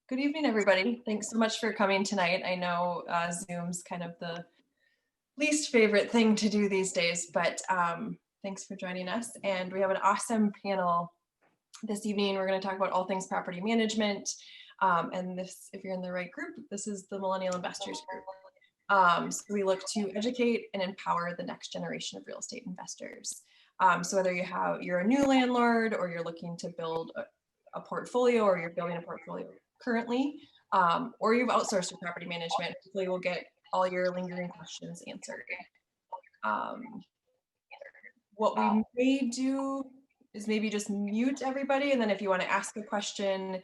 Good evening, everybody. Thanks so much for coming tonight. I know Zoom's kind of the least favorite thing to do these days, but thanks for joining us. And we have an awesome panel this evening. We're going to talk about all things property management. And this, if you're in the right group, this is the Millennial Investors Group. So we look to educate and empower the next generation of real estate investors. So whether you're a new landlord or you're looking to build a portfolio, or you're building a portfolio currently, or you've outsourced your property management, hopefully we'll get all your lingering questions answered. What we may do is maybe just mute everybody, and then if you want to ask a question,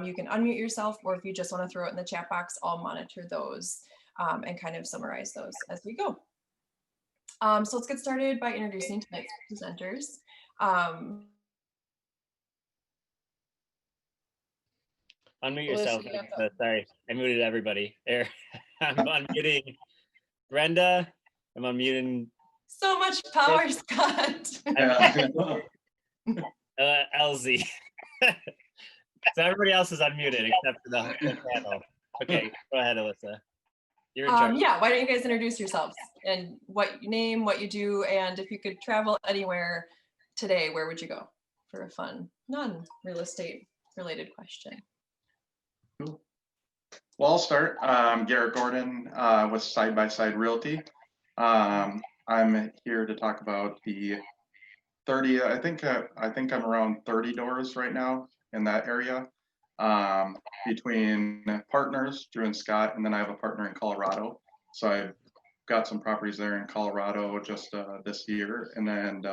you can unmute yourself, or if you just want to throw it in the chat box, I'll monitor those and kind of summarize those as we go. So let's get started by introducing tonight's presenters. Unmute yourself. Sorry, I muted everybody. There. I'm unmuting Brenda. I'm unmuting. So much power, Scott. Elzie. So everybody else is unmuted except for the panel. Okay, go ahead, Alyssa. You're in charge. Yeah, why don't you guys introduce yourselves and what you name, what you do, and if you could travel anywhere today, where would you go for a fun, non-real estate related question? Well, I'll start. Garrett Gordon with Side by Side Realty. I'm here to talk about the 30. I think I'm around 30 doors right now in that area, between partners, Drew and Scott, and then I have a partner in Colorado. So I've got some properties there in Colorado just this year, and then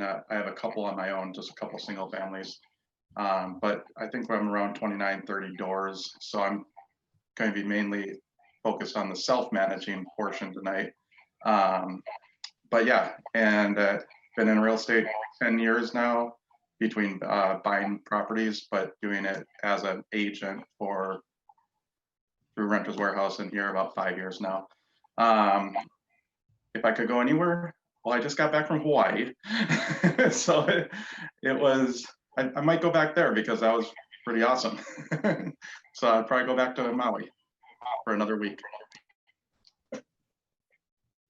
I have a couple on my own, just a couple single families. But I think I'm around 29, 30 doors. So I'm going to be mainly focused on the self-managing portion tonight. But yeah, and been in real estate 10 years now, between buying properties, but doing it as an agent through Renters Warehouse, and here about 5 years now. If I could go anywhere, well, I just got back from Hawaii. So it was, I might go back there because that was pretty awesome. So I'd probably go back to Maui for another week.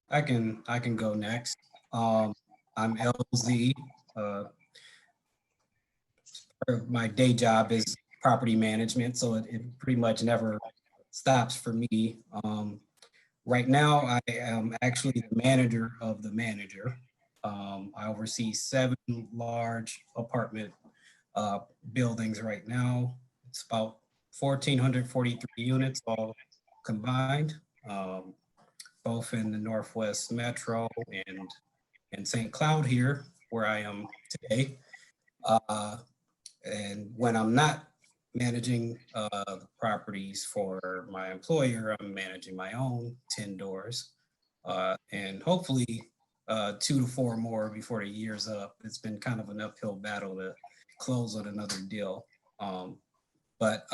I can go next. I'm Elzie. My day job is property management, so it pretty much never stops for me. Right now, I am actually the manager of the manager. I oversee 7 large apartment buildings right now. It's about 1,443 units all combined, both in the Northwest Metro and St. Cloud here, where I am today. And when I'm not managing the properties for my employer, I'm managing my own 10 doors, and hopefully 2 to 4 more before the year's up. It's been kind of an uphill battle to close on another deal. But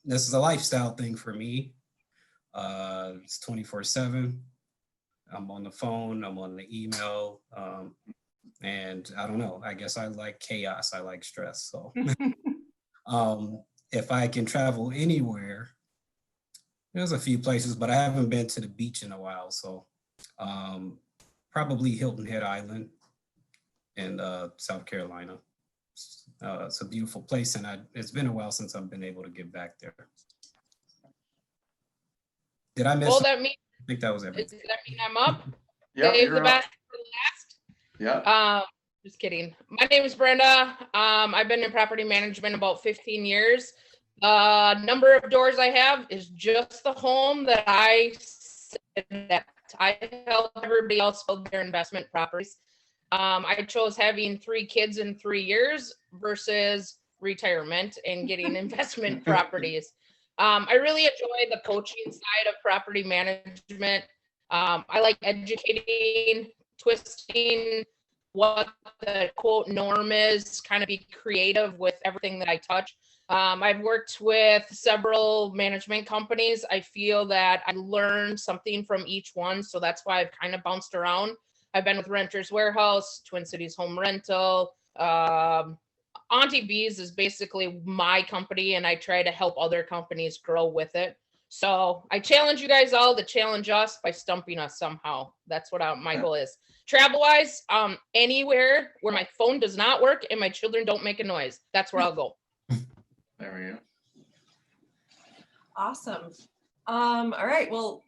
this is a lifestyle thing for me. It's 24/7. I'm on the phone, I'm on the email, and I don't know, I guess I like chaos, I like stress. So if I can travel anywhere, there's a few places, but I haven't been to the beach in a while. So probably Hilton Head Island in South Carolina. It's a beautiful place, and it's been a while since I've been able to get back there. Did I miss? Well, that means, I think that was everything. does that mean I'm up? Yeah, Save the best for last. Yeah. Just kidding. My name is Brenda. I've been in property management about 15 years. Number of doors I have is just the home that I help everybody else build their investment properties. I chose having 3 kids in 3 years versus retirement and getting investment properties. I really enjoy the coaching side of property management. I like educating, twisting what the quote norm is, kind of be creative with everything that I touch. I've worked with several management companies. I feel that I learned something from each one, so that's why I've kind of bounced around. I've been with Renters Warehouse, Twin Cities Home Rental, Auntie Bees is basically my company, and I try to help other companies grow with it. So I challenge you guys all to challenge us by stumping us somehow. That's what my goal is. Travel wise, anywhere where my phone does not work and my children don't make a noise, that's where I'll go. There we go. Awesome. All right. Well,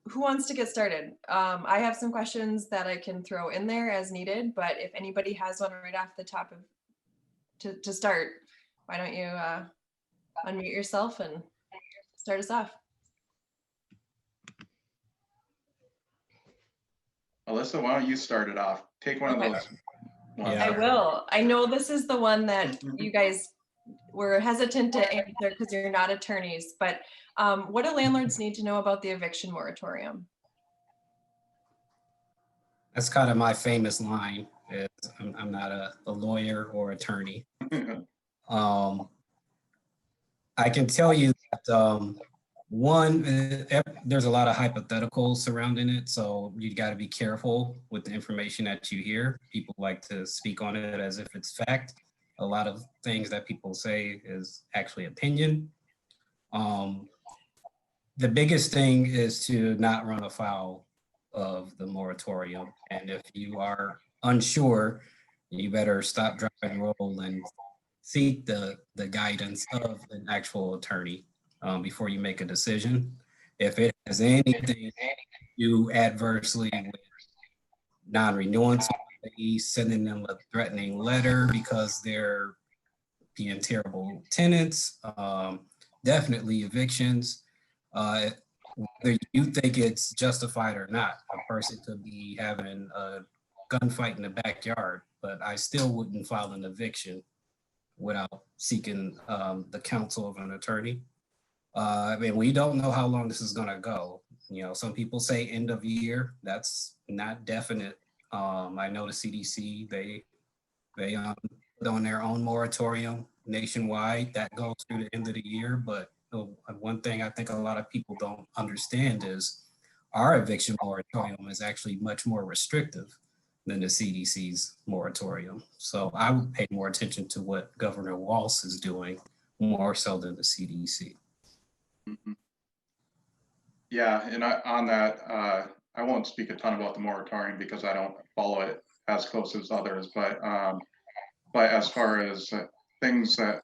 who wants to get started? I have some questions that I can throw in there as needed, but if anybody has one right off the top of to start, why don't you unmute yourself and start us off? Alyssa, why don't you start it off? Take one of those ones. Yeah. I will. I know this is the one that you guys were hesitant to answer because you're not attorneys, but what do landlords need to know about the eviction moratorium? That's kind of my famous line. Is I'm not a lawyer or attorney. I can tell you that there's a lot of hypotheticals surrounding it, so you got to be careful with the information that you hear. People like to speak on it as if it's fact. A lot of things that people say is actually opinion. The biggest thing is to not run afoul of the moratorium. And if you are unsure, you better stop, drop, and roll and seek the guidance of an actual attorney before you make a decision. If it has anything to do adversely with non-renewance, sending them a threatening letter because they're being terrible tenants, definitely evictions. Whether you think it's justified or not, a person could be having a gunfight in the backyard, but I still wouldn't file an eviction without seeking the counsel of an attorney. I mean, we don't know how long this is going to go. You know, some people say end of year. That's not definite. I know the CDC, they put on their own moratorium nationwide that goes through the end of the year. But one thing I think a lot of people don't understand is our eviction moratorium is actually much more restrictive than the CDC's moratorium. So I would pay more attention to what Governor Walz is doing more so than the CDC. Mm-hmm. Yeah, and on that, I won't speak a ton about the moratorium because I don't follow it as close as others. But as far as things that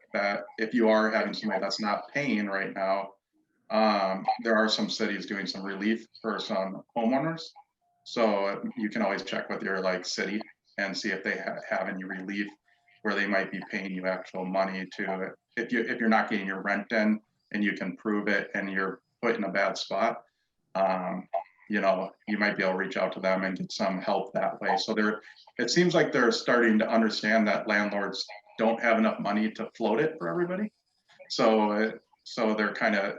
if you are having somebody that's not paying right now, there are some cities doing some relief for some homeowners. So you can always check with your city and see if they have any relief where they might be paying you actual money to if you're not getting your rent in and you can prove it and you're put in a bad spot. You know, you might be able to reach out to them and get some help that way. So it seems like they're starting to understand that landlords don't have enough money to float it for everybody. So they're kind of,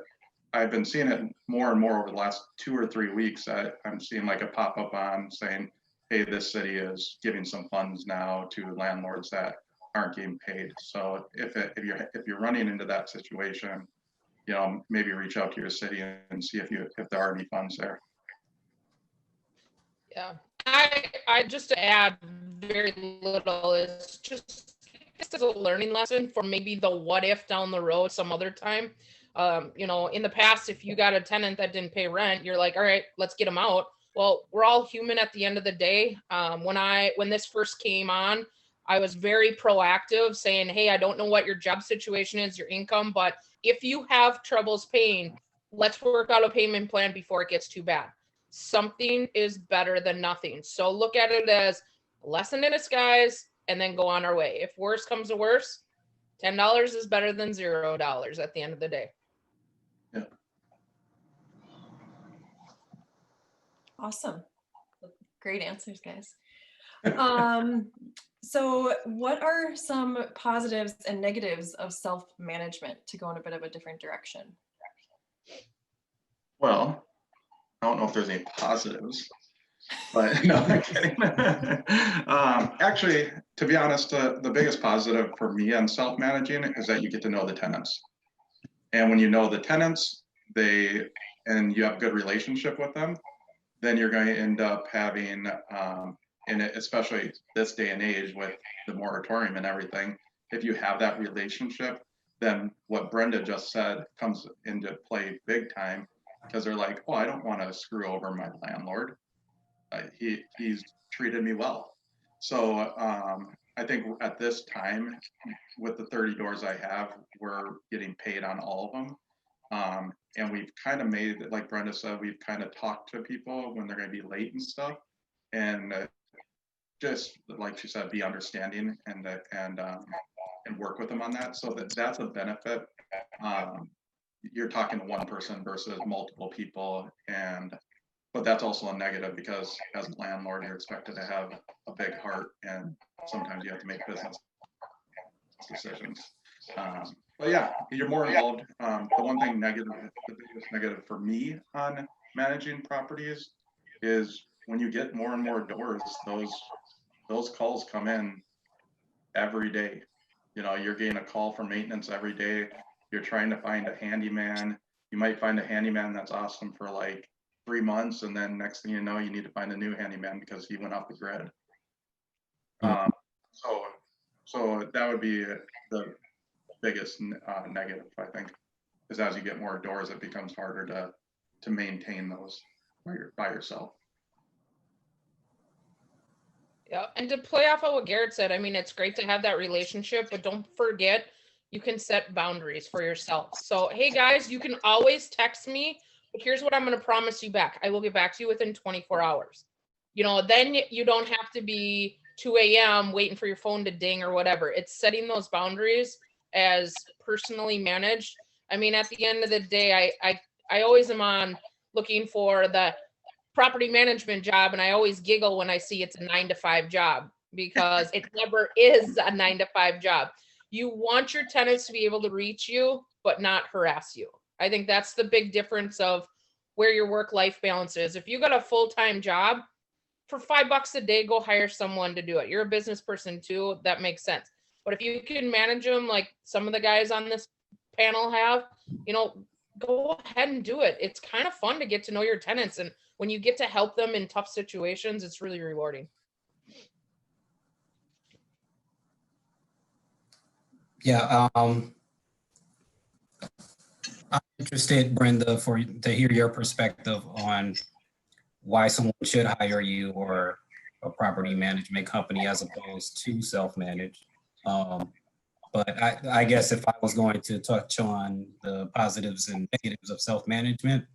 I've been seeing it more and more over the last 2 or 3 weeks. I'm seeing like a pop-up on saying, hey, this city is giving some funds now to landlords that aren't getting paid. So if you're running into that situation, you know, maybe reach out to your city and see if there are any funds there. Yeah, I just to add very little is just as a learning lesson for maybe the what if down the road some other time. You know, in the past, if you got a tenant that didn't pay rent, you're like, all right, let's get them out. Well, we're all human at the end of the day. When this first came on, I was very proactive saying, hey, I don't know what your job situation is, your income, but if you have troubles paying, let's work out a payment plan before it gets too bad. Something is better than nothing. So look at it as a lesson in disguise and then go on our way. If worse comes to worse, $10 is better than $0 at the end of the day. Yeah. Awesome. Great answers, guys. So what are some positives and negatives of self-management, to go in a bit of a different direction? Well, I don't know if there's any positives, but no, I'm kidding. Actually, to be honest, the biggest positive for me on self-managing is that you get to know the tenants. And when you know the tenants, and you have a good relationship with them, then you're going to end up having, and especially this day and age with the moratorium and everything, if you have that relationship, then what Brenda just said comes into play big time, because they're like, oh, I don't want to screw over my landlord. He's treated me well. So I think at this time, with the 30 doors I have, we're getting paid on all of them. And we've kind of made, like Brenda said, we've kind of talked to people when they're going to be late and stuff. And just like she said, be understanding and work with them on that. So that's a benefit. You're talking to one person versus multiple people, but that's also a negative, because as a landlord, you're expected to have a big heart, and sometimes you have to make business decisions. But yeah, you're more involved. The one thing negative, the biggest negative for me on managing properties is when you get more and more doors, those calls come in every day. You know, you're getting a call for maintenance every day. You're trying to find a handyman. You might find a handyman that's awesome for like 3 months, and then next thing you know, you need to find a new handyman because he went off the grid. So that would be the biggest negative, I think, is as you get more doors, it becomes harder to maintain those by yourself. Yeah, and to play off of what Garrett said, I mean, it's great to have that relationship, but don't forget, you can set boundaries for yourself. So, hey guys, you can always text me, but here's what I'm going to promise you back. I will get back to you within 24 hours. You know, then you don't have to be 2 a.m. waiting for your phone to ding or whatever. It's setting those boundaries as personally managed. I mean, at the end of the day, I always am on looking for the property management job, and I always giggle when I see it's a 9-to-5 job, because it never is a 9-to-5 job. You want your tenants to be able to reach you, but not harass you. I think that's the big difference of where your work-life balance is. If you got a full-time job, for $5 a day, go hire someone to do it. You're a business person too. That makes sense. But if you can manage them like some of the guys on this panel have, you know, go ahead and do it. It's kind of fun to get to know your tenants. And when you get to help them in tough situations, it's really rewarding. Yeah, I'm interested, Brenda, to hear your perspective on why someone should hire you or a property management company as opposed to self-managed. But I guess if I was going to touch on the positives and negatives of self-management,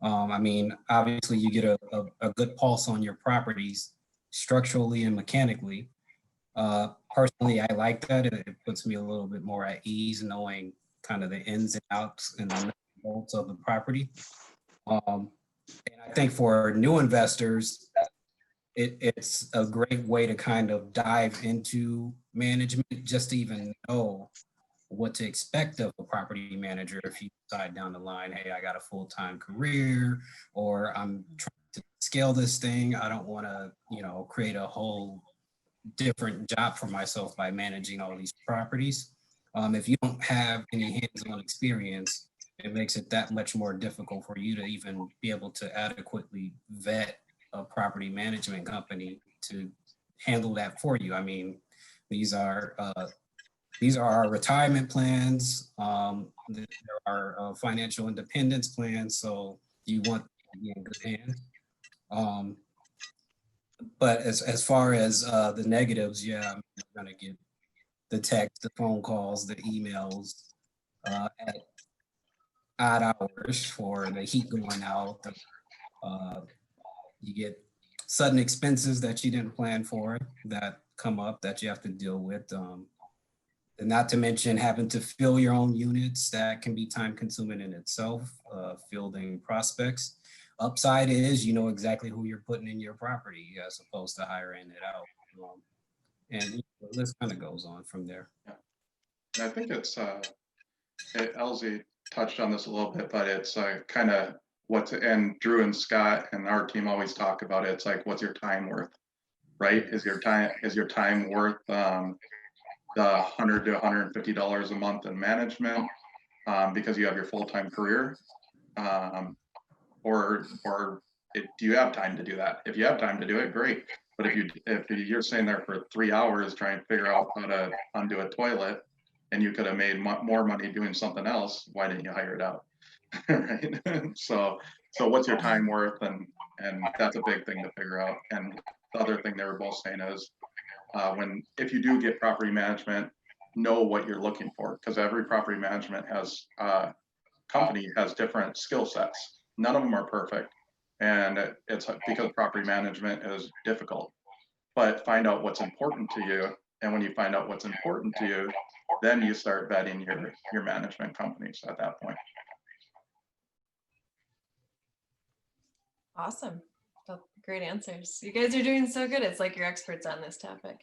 I mean, obviously you get a good pulse on your properties structurally and mechanically. Personally, I like that. It puts me a little bit more at ease knowing kind of the ins and outs and the nuts and bolts of the property. And I think for new investors, it's a great way to kind of dive into management, just to even know what to expect of a property manager if you decide down the line, hey, I got a full-time career, or I'm trying to scale this thing. I don't want to, create a whole different job for myself by managing all these properties. If you don't have any hands-on experience, it makes it that much more difficult for you to even be able to adequately vet a property management company to handle that for you. I mean, these are our retirement plans. There are financial independence plans, so you want to be in good hands. But as far as the negatives, yeah, I'm gonna get the text, the phone calls, the emails at odd hours for the heat going out. You get sudden expenses that you didn't plan for that come up that you have to deal with. And not to mention having to fill your own units, that can be time consuming in itself, fielding prospects. Upside is you know exactly who you're putting in your property as opposed to hiring it out. And the list kind of goes on from there. Yeah. And I think it's, Elzie touched on this a little bit, but it's kind of and Drew and Scott and our team always talk about it. It's like, what's your time worth, right? Is your time worth the $100 to $150 a month in management because you have your full-time career, or do you have time to do that? If you have time to do it, great. But if you're sitting there for 3 hours trying to figure out how to undo a toilet, and you could have made more money doing something else, why didn't you hire it out? Right. So what's your time worth? And that's a big thing to figure out. And the other thing they were both saying is, if you do get property management, know what you're looking for, because every property management company has different skill sets. None of them are perfect, and it's because property management is difficult. But find out what's important to you, and when you find out what's important to you, then you start vetting your management companies at that point. Awesome. Great answers. You guys are doing so good. It's like you're experts on this topic.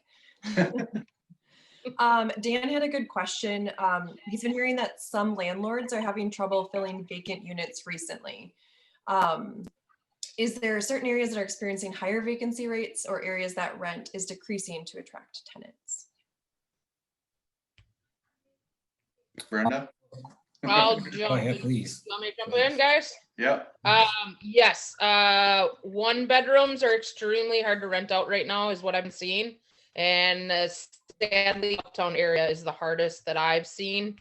Dan had a good question. He's been hearing that some landlords are having trouble filling vacant units recently. Is there certain areas that are experiencing higher vacancy rates, or areas that rent is decreasing to attract tenants? Brenda? I'll Go jump ahead, in. please. You want me to jump in, guys? Yeah. Yes. 1 bedrooms are extremely hard to rent out right now, is what I'm seeing. And sadly, uptown area is the hardest that I've seen.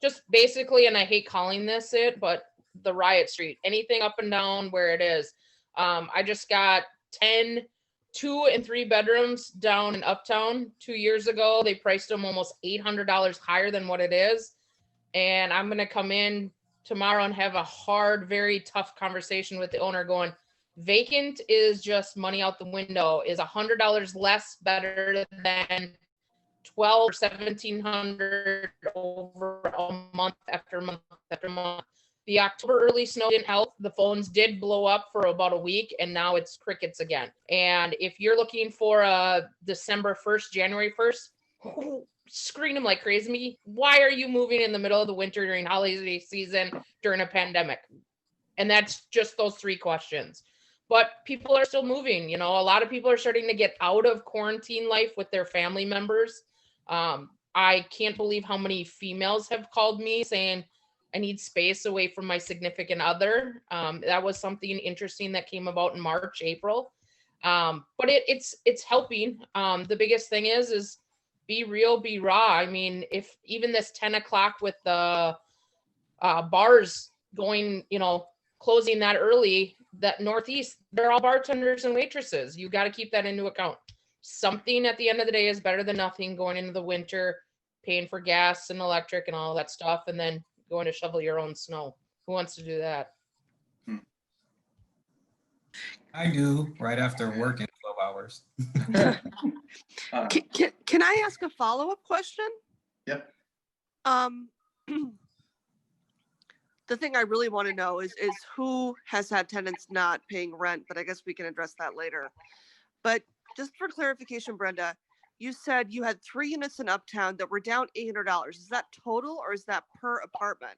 Just basically, and I hate calling this but the Riot Street, anything up and down where it is. I just got 10 2 and 3 bedrooms down in uptown 2 years ago. They priced them almost $800 higher than what it is. And I'm going to come in tomorrow and have a hard, very tough conversation with the owner going, vacant is just money out the window. Is $100 less better than $1,200 or $1,700 over a month after month after month? The October early snow didn't help. The phones did blow up for about a week, and now it's crickets again. And if you're looking for a December 1st, January 1st, screen them like crazy. Why are you moving in the middle of the winter during holiday season during a pandemic? And that's just those 3 questions. But people are still moving. A lot of people are starting to get out of quarantine life with their family members. I can't believe how many females have called me saying, I need space away from my significant other. That was something interesting that came about in March, April. But it's helping. The biggest thing is be real, be raw. I mean, if even this 10 o'clock with the bars going, closing that early, that Northeast, they're all bartenders and waitresses. You got to keep that into account. Something at the end of the day is better than nothing going into the winter, paying for gas and electric and all that stuff, and then going to shovel your own snow. Who wants to do that? I do, right after working 12 hours. Can I ask a follow-up question? Yep. The thing I really want to know is who has had tenants not paying rent, but I guess we can address that later. But just for clarification, Brenda, you said you had 3 units in Uptown that were down $800. Is that total or is that per apartment?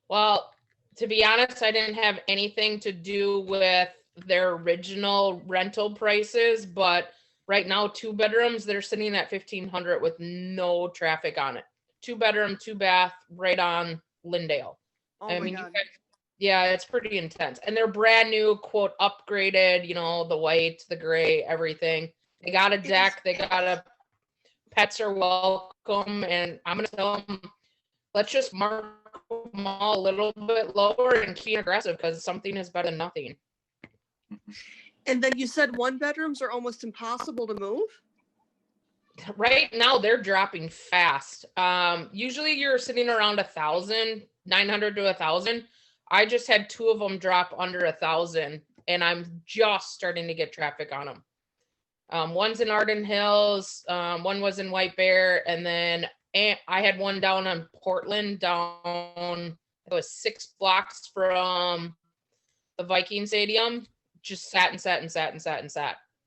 Well, to be honest, I didn't have anything to do with their original rental prices, but right now 2 bedrooms, they're sitting at $1,500 with no traffic on it. 2 bedroom, 2 bath, right on Lindale. Oh I my mean, God. yeah, it's pretty intense. And they're brand new, quote, upgraded, the white, the gray, everything. They got a deck, pets are welcome. And I'm going to tell them, let's just mark them all a little bit lower and keep aggressive, because something is better than nothing. And then you said 1 bedrooms are almost impossible to move? Right now they're dropping fast. Usually you're sitting around 1,000, 900 to 1,000. I just had 2 of them drop under 1,000, and I'm just starting to get traffic on them. One's in Arden Hills, one was in White Bear, and then I had one down on Portland, it was 6 blocks from the Viking Stadium. Just sat.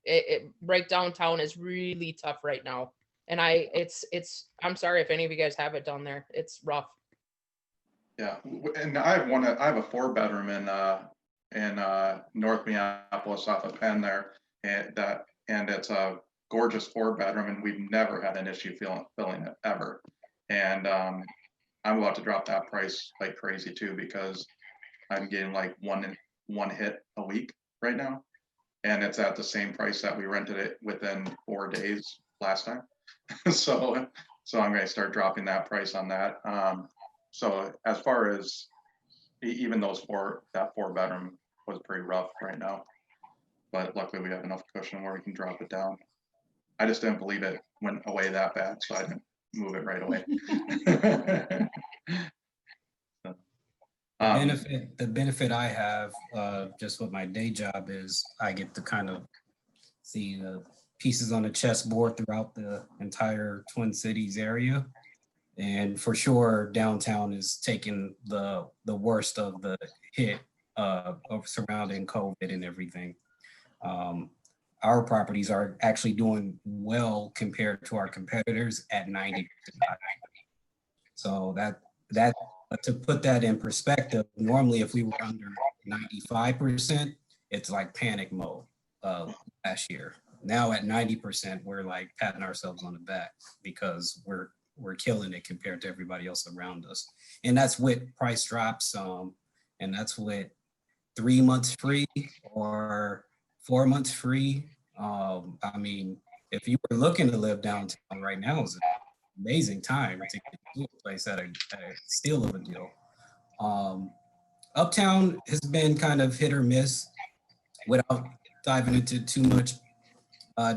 It right downtown is really tough right now, and I'm sorry if any of you guys have it down there. It's rough. Yeah, and I have a 4 bedroom in North Minneapolis off of Penn there, and it's a gorgeous 4 bedroom, and we've never had an issue filling it ever. And I'm about to drop that price like crazy too, because I'm getting like one hit a week right now. And it's at the same price that we rented it within 4 days last time. so I'm gonna start dropping that price on that. So as far as even that 4-bedroom was pretty rough right now, but luckily we have enough cushion where we can drop it down. I just didn't believe it went away that bad, so I didn't move it right away. The benefit I have just with my day job is I get to kind of see the pieces on the chessboard throughout the entire Twin Cities area. And for sure, downtown is taking the worst of the hit of surrounding COVID and everything. Our properties are actually doing well compared to our competitors at 90%. So that to put that in perspective, normally if we were under 95%, it's like panic mode last year. Now at 90%, we're like patting ourselves on the back because we're killing it compared to everybody else around us. And that's with price drops, and that's with 3 months free or 4 months free. I mean, if you were looking to live downtown right now, is an amazing time to get to a place at a steal of a deal. Uptown has been kind of hit or miss. Without diving into too much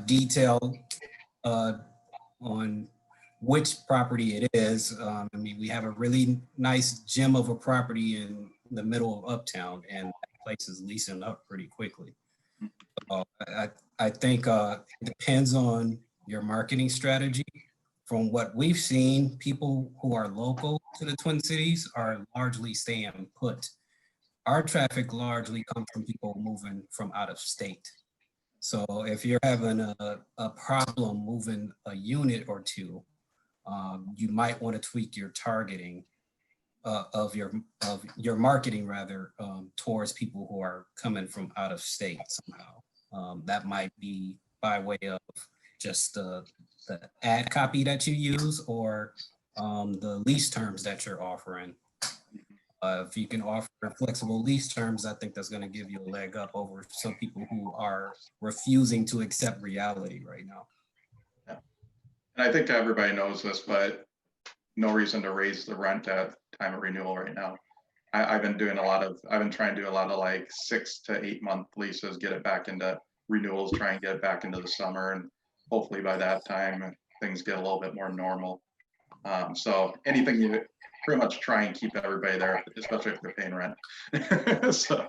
detail on which property it is. I mean, we have a really nice gem of a property in the middle of Uptown, and that place is leasing up pretty quickly. I think it depends on your marketing strategy. From what we've seen, people who are local to the Twin Cities are largely staying put. Our traffic largely comes from people moving from out of state. So if you're having a problem moving a unit or two, you might want to tweak your targeting of your marketing rather towards people who are coming from out of state somehow. That might be by way of just the ad copy that you use or the lease terms that you're offering. If you can offer flexible lease terms, I think that's going to give you a leg up over some people who are refusing to accept reality right now. Yeah. And I think everybody knows this, but no reason to raise the rent at time of renewal right now. I've been trying to do a lot of like 6 to 8 month leases, get it back into renewals, try and get it back into the summer. And hopefully by that time, things get a little bit more normal. So anything you pretty much try and keep everybody there, especially if they're paying rent. So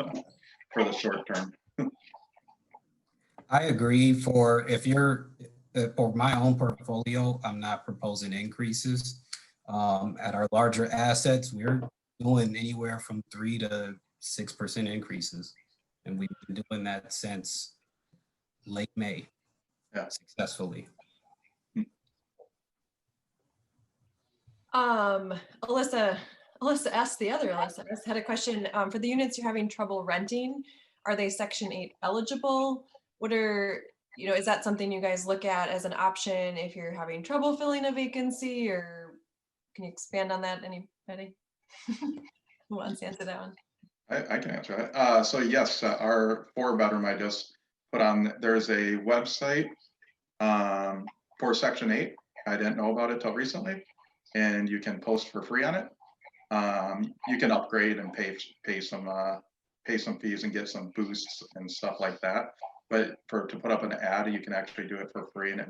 for the short term. I agree. For my own portfolio, I'm not proposing increases. At our larger assets, we're doing anywhere from 3 to 6% increases. And we've been doing that since late May, successfully. Alyssa asked the other Alyssa had a question for the units you're having trouble renting. Are they Section 8 eligible? Is that something you guys look at as an option if you're having trouble filling a vacancy, or can you expand on that? Anybody who wants to answer that one? I can answer that. So yes, our 4-bedroom, I just put on, there's a website for Section 8. I didn't know about it till recently. And you can post for free on it. You can upgrade and pay some fees and get some boosts and stuff like that. But to put up an ad, you can actually do it for free, and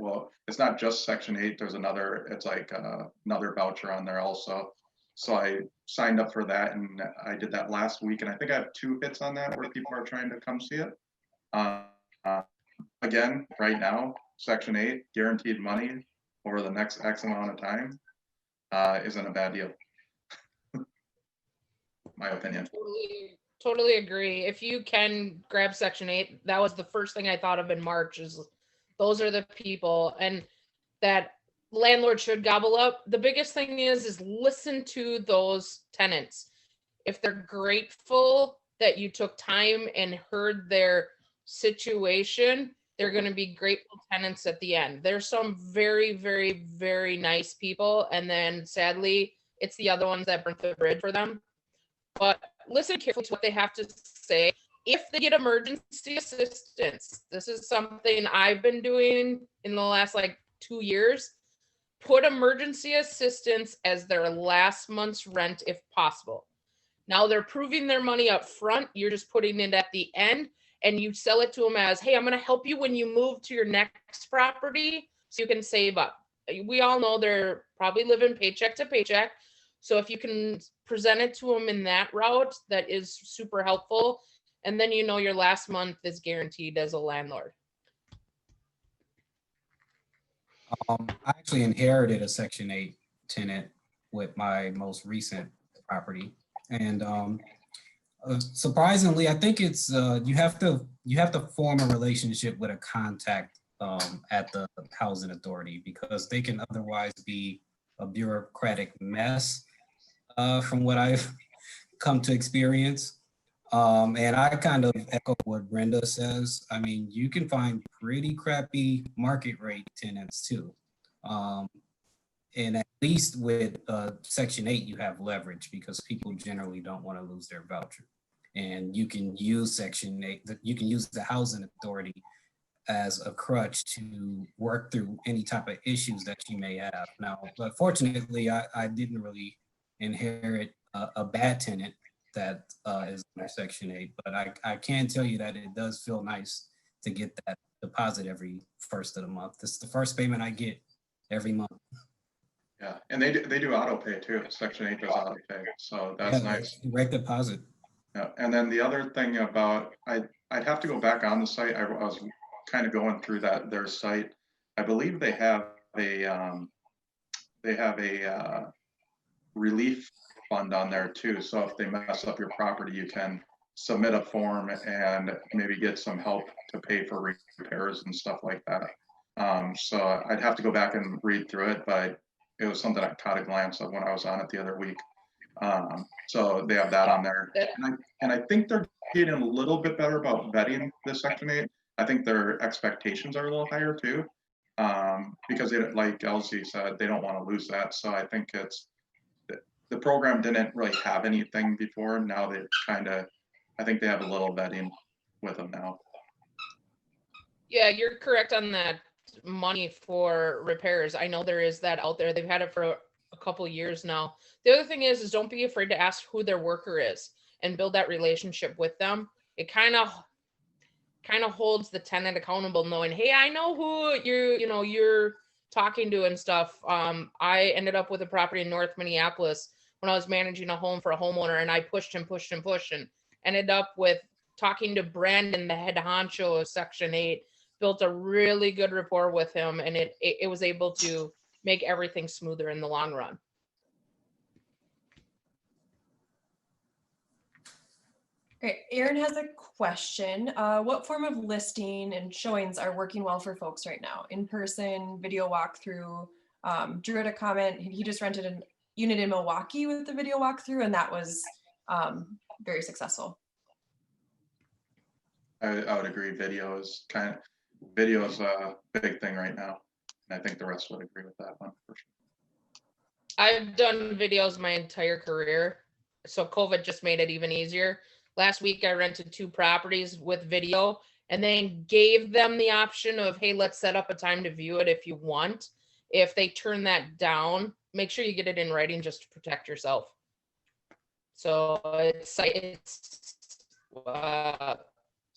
it's not just Section 8. There's another voucher on there also. So I signed up for that, and I did that last week, and I think I have 2 hits on that where people are trying to come see it. Again, right now, Section 8 guaranteed money over the next X amount of time. Isn't a bad deal. My opinion. Totally agree. If you can grab Section 8, that was the first thing I thought of in March, is those are the people and that landlord should gobble up. The biggest thing is listen to those tenants. If they're grateful that you took time and heard their situation, they're going to be grateful tenants at the end. There's some very, very, very nice people. And then sadly, it's the other ones that burnt the bridge for them. But listen carefully to what they have to say. if they get emergency assistance, this is something I've been doing in the last like 2 years. Put emergency assistance as their last month's rent if possible. Now they're proving their money up front. You're just putting it at the end, and you sell it to them as, hey, I'm going to help you when you move to your next property so you can save up. We all know they're probably living paycheck to paycheck. So if you can present it to them in that route, that is super helpful. And then you know your last month is guaranteed as a landlord. I actually inherited a Section 8 tenant with my most recent property. And surprisingly, I think it's you have to form a relationship with a contact at the housing authority, because they can otherwise be a bureaucratic mess from what I've come to experience. And I kind of echo what Brenda says. I mean, you can find pretty crappy market rate tenants too. And at least with Section 8, you have leverage because people generally don't want to lose their voucher. And you can use Section 8, you can use the housing authority as a crutch to work through any type of issues that you may have. Now, but fortunately, I didn't really inherit a bad tenant that is under Section 8, but I can tell you that it does feel nice to get that deposit every first of the month. This is the first payment I get every month. Yeah, and they do auto pay too. Section 8 does auto pay, so that's nice. Direct deposit. Yeah, and then the other thing about, I'd have to go back on the site. I was kind of going through their site. I believe they have a relief fund on there too. So if they mess up your property, you can submit a form and maybe get some help to pay for repairs and stuff like that. So I'd have to go back and read through it, but it was something I caught a glance of when I was on it the other week. So they have that on there. And I think they're getting a little bit better about vetting this Section 8. I think their expectations are a little higher too, because like Elzie said, they don't want to lose that. So I think the program didn't really have anything before. Now they I think they have a little vetting with them now. Yeah, you're correct on that money for repairs. I know there is that out there. They've had it for a couple of years now. The other thing is don't be afraid to ask who their worker is and build that relationship with them. It kind of holds the tenant accountable, knowing, hey, I know who you're talking to and stuff. I ended up with a property in North Minneapolis when I was managing a home for a homeowner, and I pushed and ended up with talking to Brandon, the head honcho of Section 8, built a really good rapport with him, and it was able to make everything smoother in the long run. Great. Aaron has a question. What form of listing and showings are working well for folks right now? In person, video walkthrough? Drew had a comment. He just rented a unit in Milwaukee with the video walkthrough, and that was very successful. I would agree. Video is a big thing right now. And I think the rest would agree with that one for sure. I've done videos my entire career, so COVID just made it even easier. Last week, I rented 2 properties with video and then gave them the option of, hey, let's set up a time to view it if you want. If they turn that down, make sure you get it in writing just to protect yourself. So it's sight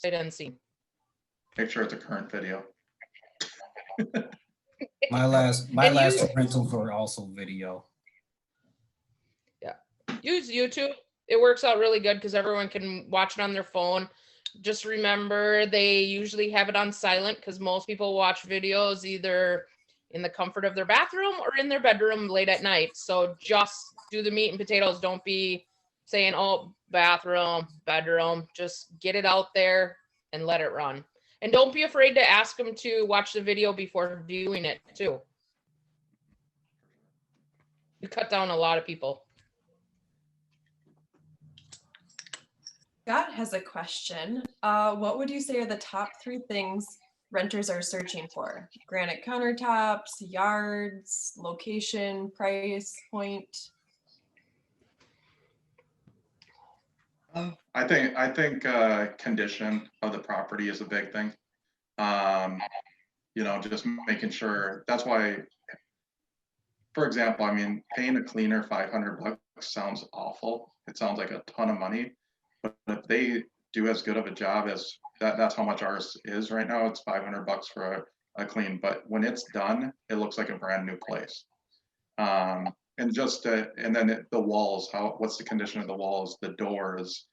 unseen. Make sure it's a current video. My last rentals were also video. Yeah, use YouTube. It works out really good because everyone can watch it on their phone. Just remember, they usually have it on silent because most people watch videos either in the comfort of their bathroom or in their bedroom late at night. So just do the meat and potatoes. Don't be saying, oh, bathroom, bedroom. Just get it out there and let it run. And don't be afraid to ask them to watch the video before viewing it too. You cut down a lot of people. Scott has a question. What would you say are the top 3 things renters are searching for? Granite countertops, yards, location, price point? I I think condition of the property is a big thing. You know, just making sure. That's why, for example, I mean, paying a cleaner $500 sounds awful. It sounds like a ton of money, but if they do as good of a job as that's how much ours is right now. It's $500 for a clean, but when it's done, it looks like a brand new place. And just and then the walls, what's the condition of the walls, the doors.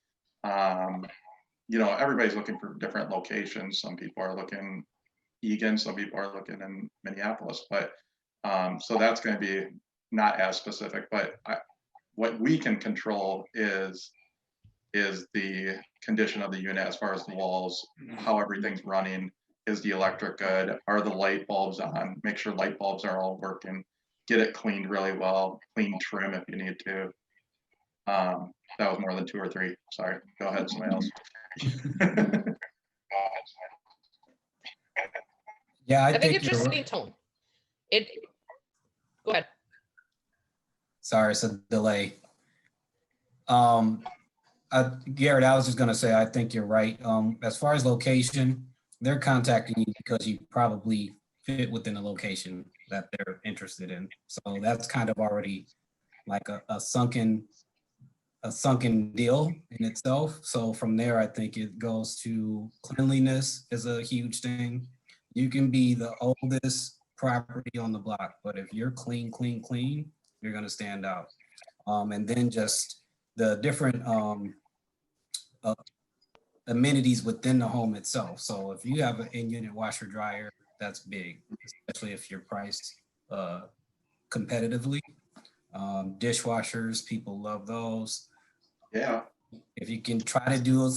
You know, everybody's looking for different locations. Some people are looking Egan, some people are looking in Minneapolis, but so that's going to be not as specific. But what we can control is the condition of the unit as far as the walls, how everything's running. Is the electric good? Are the light bulbs on? Make sure light bulbs are all working. Get it cleaned really well. Clean trim if you need to. That was more than 2 or 3. Sorry. Go ahead, somebody else. Yeah, I think it's just setting tone. Go ahead. Sorry, it's a delay. Garrett, I was just gonna say, I think you're right. As far as location, they're contacting you because you probably fit within the location that they're interested in. So that's kind of already like a sunken deal in itself. So from there, I think it goes to cleanliness is a huge thing. You can be the oldest property on the block, but if you're clean, you're gonna stand out. And then just the different amenities within the home itself. So if you have an in-unit washer dryer, that's big, especially if you're priced competitively. Dishwashers, people love those. Yeah. If you can try to do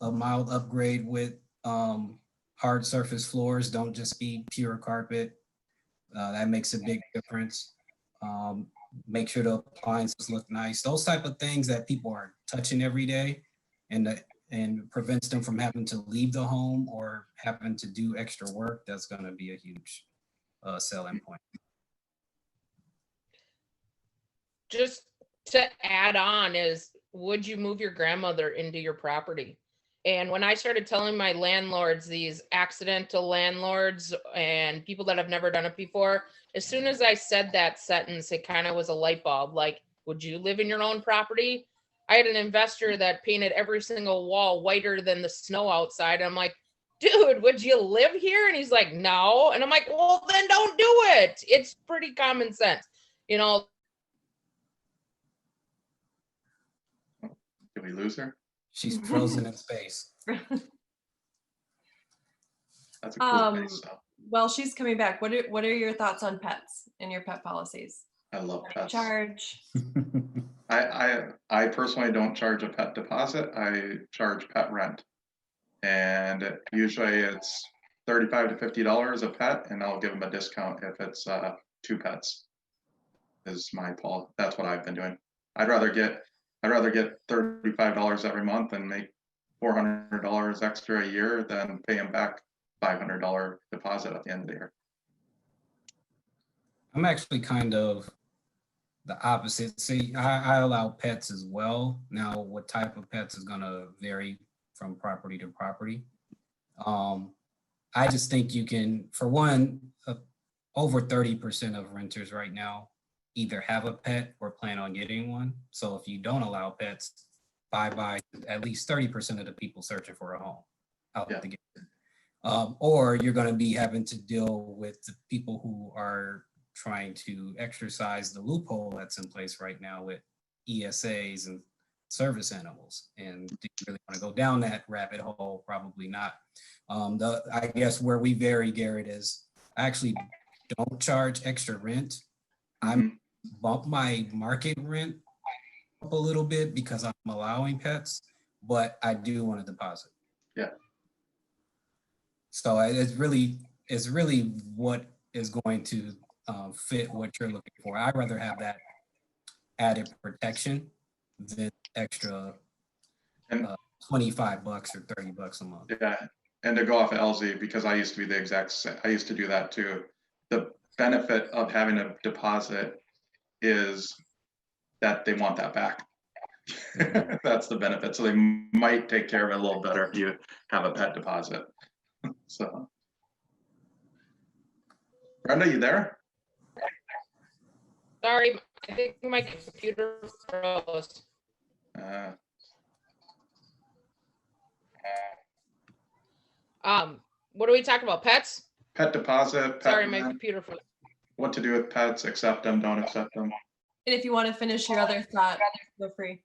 a mild upgrade with hard surface floors, don't just be pure carpet. That makes a big difference. Make sure the appliances look nice. Those type of things that people are touching every day and prevents them from having to leave the home or having to do extra work, that's going to be a huge selling point. Just to add on is, would you move your grandmother into your property? And when I started telling my landlords, these accidental landlords and people that have never done it before, as soon as I said that sentence, it kind of was a light bulb. Like, would you live in your own property? I had an investor that painted every single wall whiter than the snow outside. I'm like, dude, would you live here? And he's like, no. And I'm like, well, then don't do it. It's pretty common sense. You know. Did we lose her? She's frozen in space. That's a cool face. So. Well, she's coming back. What are your thoughts on pets and your pet policies? I love pets. Charge. I personally don't charge a pet deposit. I charge pet rent, and usually it's $35 to $50 a pet, and I'll give them a discount if it's 2 pets. Is my Paul. That's what I've been doing. I'd rather get $35 every month and make $400 extra a year than pay them back $500 deposit at the end of the year. I'm actually kind of the opposite. See, I allow pets as well. Now, what type of pets is going to vary from property to property. I just think you can, for one, over 30% of renters right now either have a pet or plan on getting one. So if you don't allow pets, bye-bye at least 30% of the people searching for a home out the gate. Or you're going to be having to deal with the people who are trying to exercise the loophole that's in place right now with ESAs and service animals. And do you really want to go down that rabbit hole? Probably not. I guess where we vary, Garrett, is I actually don't charge extra rent. I bump my market rent up a little bit because I'm allowing pets, but I do want a deposit. Yeah. So it's really what is going to fit what you're looking for. I'd rather have that added protection than extra $25 or $30 a month. Yeah, and to go off of Elzie, because I used to be the exact same, I used to do that too. The benefit of having a deposit is that they want that back. That's the benefit. So they might take care of it a little better if you have a pet deposit. So, Brenda, you there? Sorry, I think my computer froze. What are we talking about? Pets? Pet deposit. Pet Sorry, my rent, computer froze. what to do with pets, accept them, don't accept them. And if you want to finish your other thought, feel free.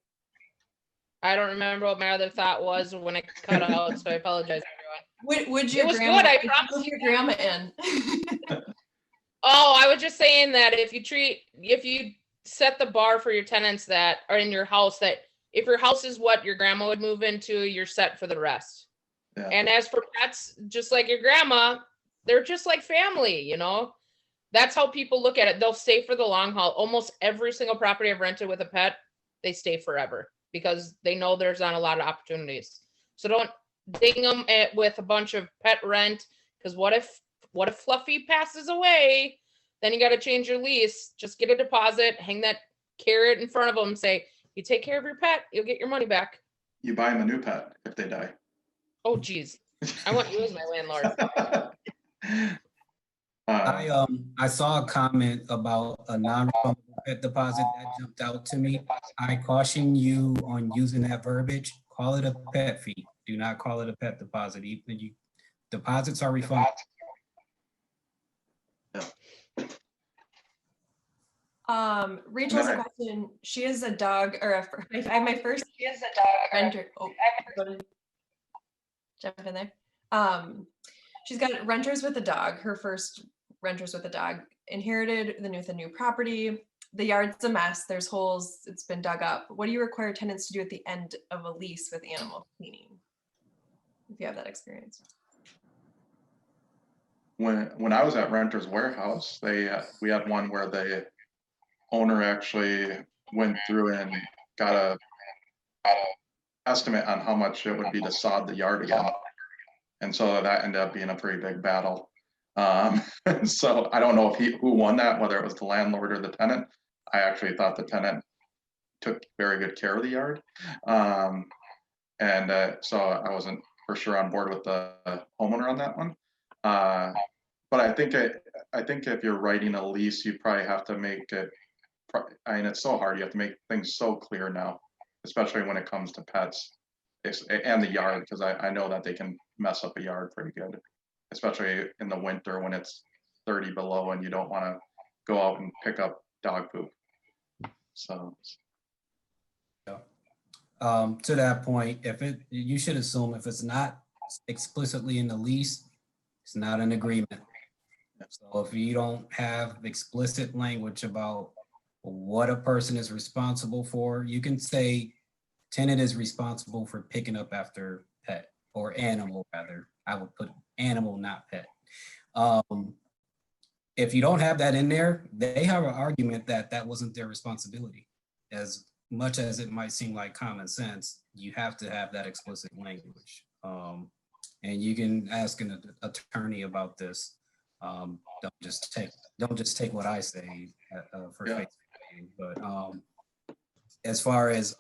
I don't remember what my other thought was when it cut out, so I apologize, everyone. Would your It was grandma, good, I would you promise. move your grandma in? Oh, I was just saying that if you set the bar for your tenants that are in your house, that if your house is what your grandma would move into, you're set for the rest. Yeah. And as for pets, just like your grandma, they're just like family, you know? That's how people look at it. They'll stay for the long haul. Almost every single property I've rented with a pet, they stay forever because they know there's not a lot of opportunities. So don't ding them with a bunch of pet rent, because what if Fluffy passes away? Then you got to change your lease. Just get a deposit, hang that carrot in front of them, say, you take care of your pet, you'll get your money back. You buy them a new pet if they die. Oh, geez. I want you as my landlord. I saw a comment about a non-refundable pet deposit that jumped out to me. I caution you on using that verbiage. Call it a pet fee. Do not call it a pet deposit. Deposits are refundable. Rachel has a question. She is a dog, or I have my first. She is a dog renter. Oh, jump in there. She's got renters with a dog. Her first renters with a dog inherited the new property. The yard's a mess. There's holes. It's been dug up. What do you require tenants to do at the end of a lease with animal cleaning? If you have that experience. When I was at Renters Warehouse, we had one where the owner actually went through and got a estimate on how much it would be to sod the yard again. And so that ended up being a pretty big battle. So I don't know who won that, whether it was the landlord or the tenant. I actually thought the tenant took very good care of the yard. So I wasn't for sure on board with the homeowner on that one. But I think if you're writing a lease, you probably have to make it, I mean, it's so hard. You have to make things so clear now, especially when it comes to pets and the yard, because I know that they can mess up a yard pretty good, especially in the winter when it's 30 below and you don't want to go out and pick up dog poop. So. To that point, you should assume if it's not explicitly in the lease, it's not an agreement. So if you don't have explicit language about what a person is responsible for, you can say tenant is responsible for picking up after pet or animal, rather. I would put animal, not pet. If you don't have that in there, they have an argument that that wasn't their responsibility. As much as it might seem like common sense, you have to have that explicit language. And you can ask an attorney about this. Don't just take what I say for face value. But as far as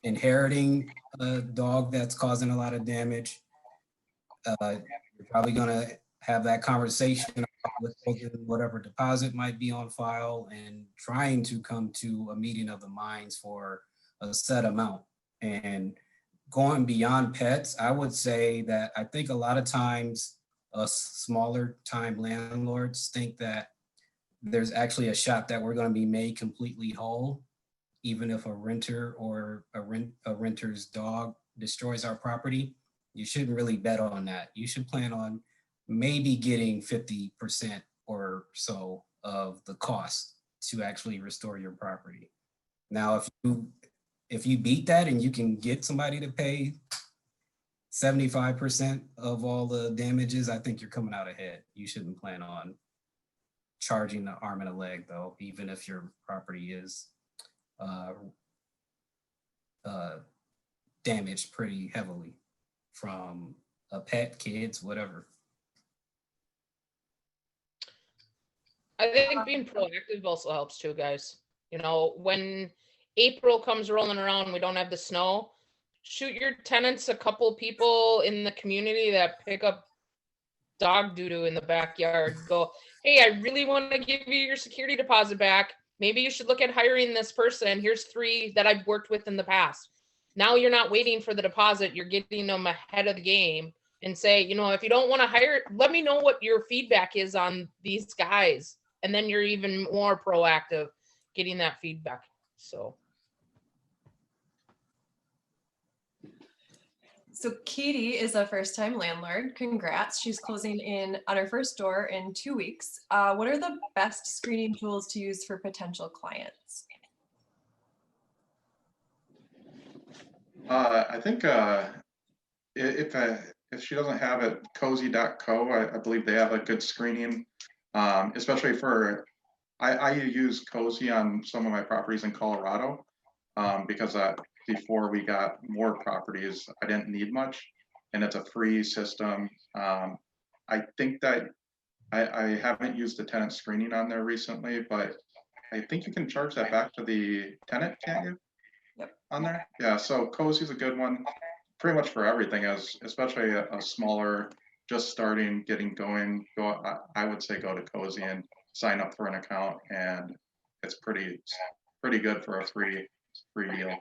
inheriting a dog that's causing a lot of damage, you're probably gonna have that conversation about whatever deposit might be on file and trying to come to a meeting of the minds for a set amount. And going beyond pets, I would say that I think a lot of times smaller time landlords think that there's actually a shot that we're going to be made completely whole, even if a renter or a renter's dog destroys our property. You shouldn't really bet on that. You should plan on maybe getting 50% or so of the cost to actually restore your property. Now, if you beat that and you can get somebody to pay 75% of all the damages, I think you're coming out ahead. You shouldn't plan on charging the arm and a leg, though, even if your property is damaged pretty heavily from a pet, kids, whatever. I think being proactive also helps too, guys. You know, April comes rolling around, we don't have the snow, shoot your tenants a couple people in the community that pick up dog doo-doo in the backyard. Go, hey, I really want to give you your security deposit back. Maybe you should look at hiring this person. Here's 3 that I've worked with in the past. Now you're not waiting for the deposit. You're getting them ahead of the game and say, you know, if you don't want to hire, let me know what your feedback is on these guys. And then you're even more proactive getting that feedback. So. So Katie is a first-time landlord. Congrats. She's closing in on her first door in 2 weeks. What are the best screening tools to use for potential clients? I think if she doesn't have it, cozy.co, I believe they have a good screening, especially for, I use Cozy on some of my properties in Colorado, because before we got more properties, I didn't need much, and it's a free system. I think that I haven't used the tenant screening on there recently, but I think you can charge that back to the tenant, can't you? Yep. On there? Yeah, so Cozy's a good one, pretty much for everything, especially a smaller, just starting, getting going. I would say go to Cozy and sign up for an account, and it's pretty good for a free deal.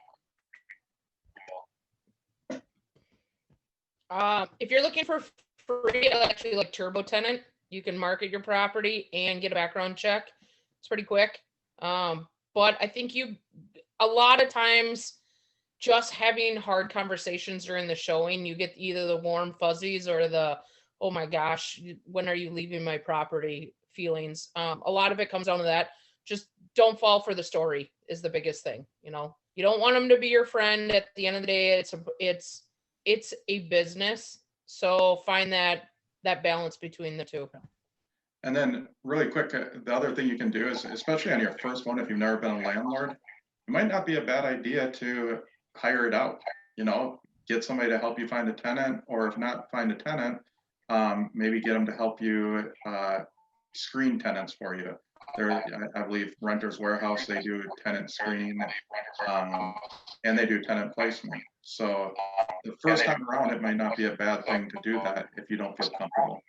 If you're looking for free, actually like Turbo Tenant, you can market your property and get a background check. It's pretty quick. But I think a lot of times just having hard conversations during the showing, you get either the warm fuzzies or the, oh my gosh, when are you leaving my property feelings. A lot of it comes down to that. Just don't fall for the story is the biggest thing. You know, you don't want them to be your friend. At the end of the day, it's a business. So find that balance between the two. And then really quick, the other thing you can do is, especially on your first one, if you've never been a landlord, it might not be a bad idea to hire it out, you know, get somebody to help you find a tenant, or if not find a tenant, maybe get them to help you screen tenants for you. I believe Renters Warehouse, they do tenant screening, and they do tenant placement. So the first time around, it might not be a bad thing to do that if you don't feel comfortable.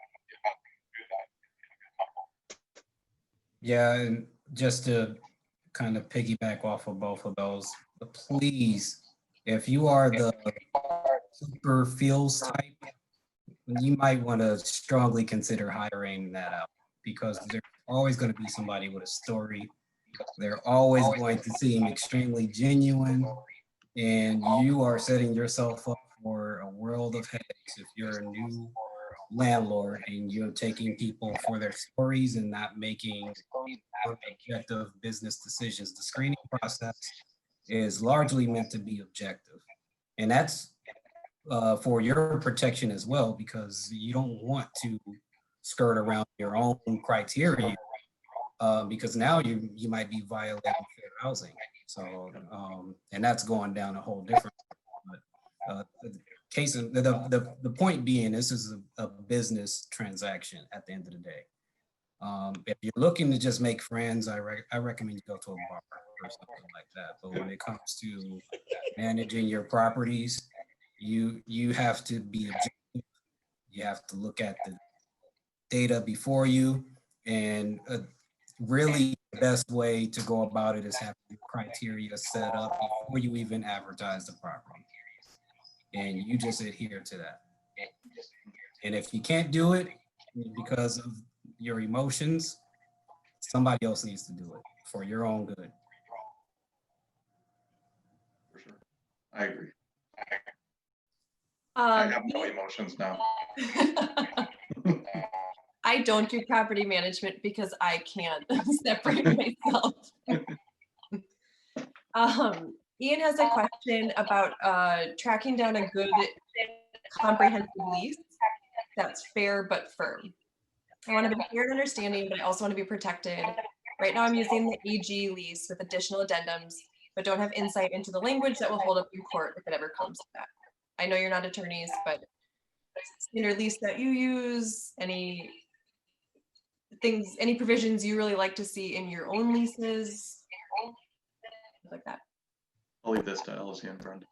Yeah, and just to kind of piggyback off of both of those, please, if you are the super feels type, you might want to strongly consider hiring that out, because there's always going to be somebody with a story. They're always going to seem extremely genuine, and you are setting yourself up for a world of headaches if you're a new landlord and you're taking people for their stories and not making objective business decisions. The screening process is largely meant to be objective, and that's for your protection as well, because you don't want to skirt around your own criteria, because now you might be violating fair housing. So and that's going down a whole different. But, the point being, this is a business transaction at the end of the day. If you're looking to just make friends, I recommend you go to a bar or something like that. But when it comes to managing your properties, you have to be objective. You have to look at the data before you, and really the best way to go about it is having criteria set up before you even advertise the property, and you just adhere to that. And if you can't do it because of your emotions, somebody else needs to do it for your own good. For sure. I agree. I have no emotions now. I don't do property management because I can't separate myself. Ian has a question about tracking down a good comprehensive lease that's fair but firm. I want to be fair and understanding, but I also want to be protected. Right now I'm using the AG lease with additional addendums, but don't have insight into the language that will hold up in court if it ever comes to that. I know you're not attorneys, but standard lease that you use, any provisions you really like to see in your own leases, like that. I'll leave this to Elzie and Brenda.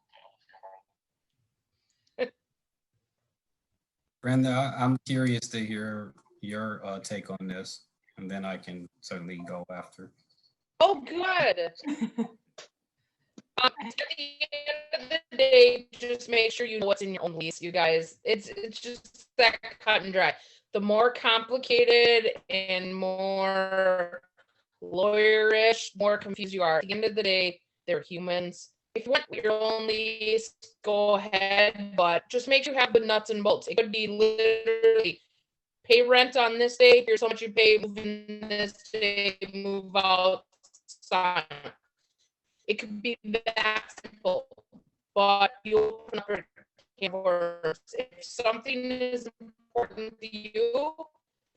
Brenda, I'm curious to hear your take on this, and then I can certainly go after. Oh, good. At the end of the day, just make sure you know what's in your own lease, you guys. It's just that cut and dry. The more complicated and more lawyerish, more confused you are. At the end of the day, they're humans. If you want your own lease, go ahead, but just make sure you have the nuts and bolts. It could be literally pay rent on this day, here's how much you pay, move in this day, move out, sign. It could be that simple, but you open up your can of worms. If something is important to you,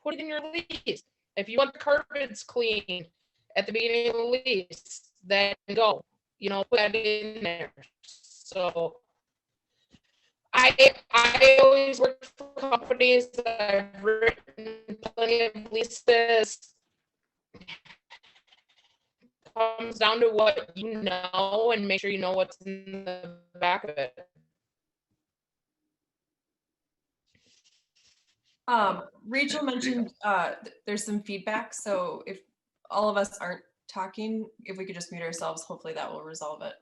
put it in your lease. If you want the carpets clean at the beginning of the lease, then go. Put that in there. So I always work for companies that I've written plenty of leases. Comes down to what you know and make sure you know what's in the back of it. Rachel mentioned there's some feedback, so if all of us aren't talking, if we could just mute ourselves, hopefully that will resolve it.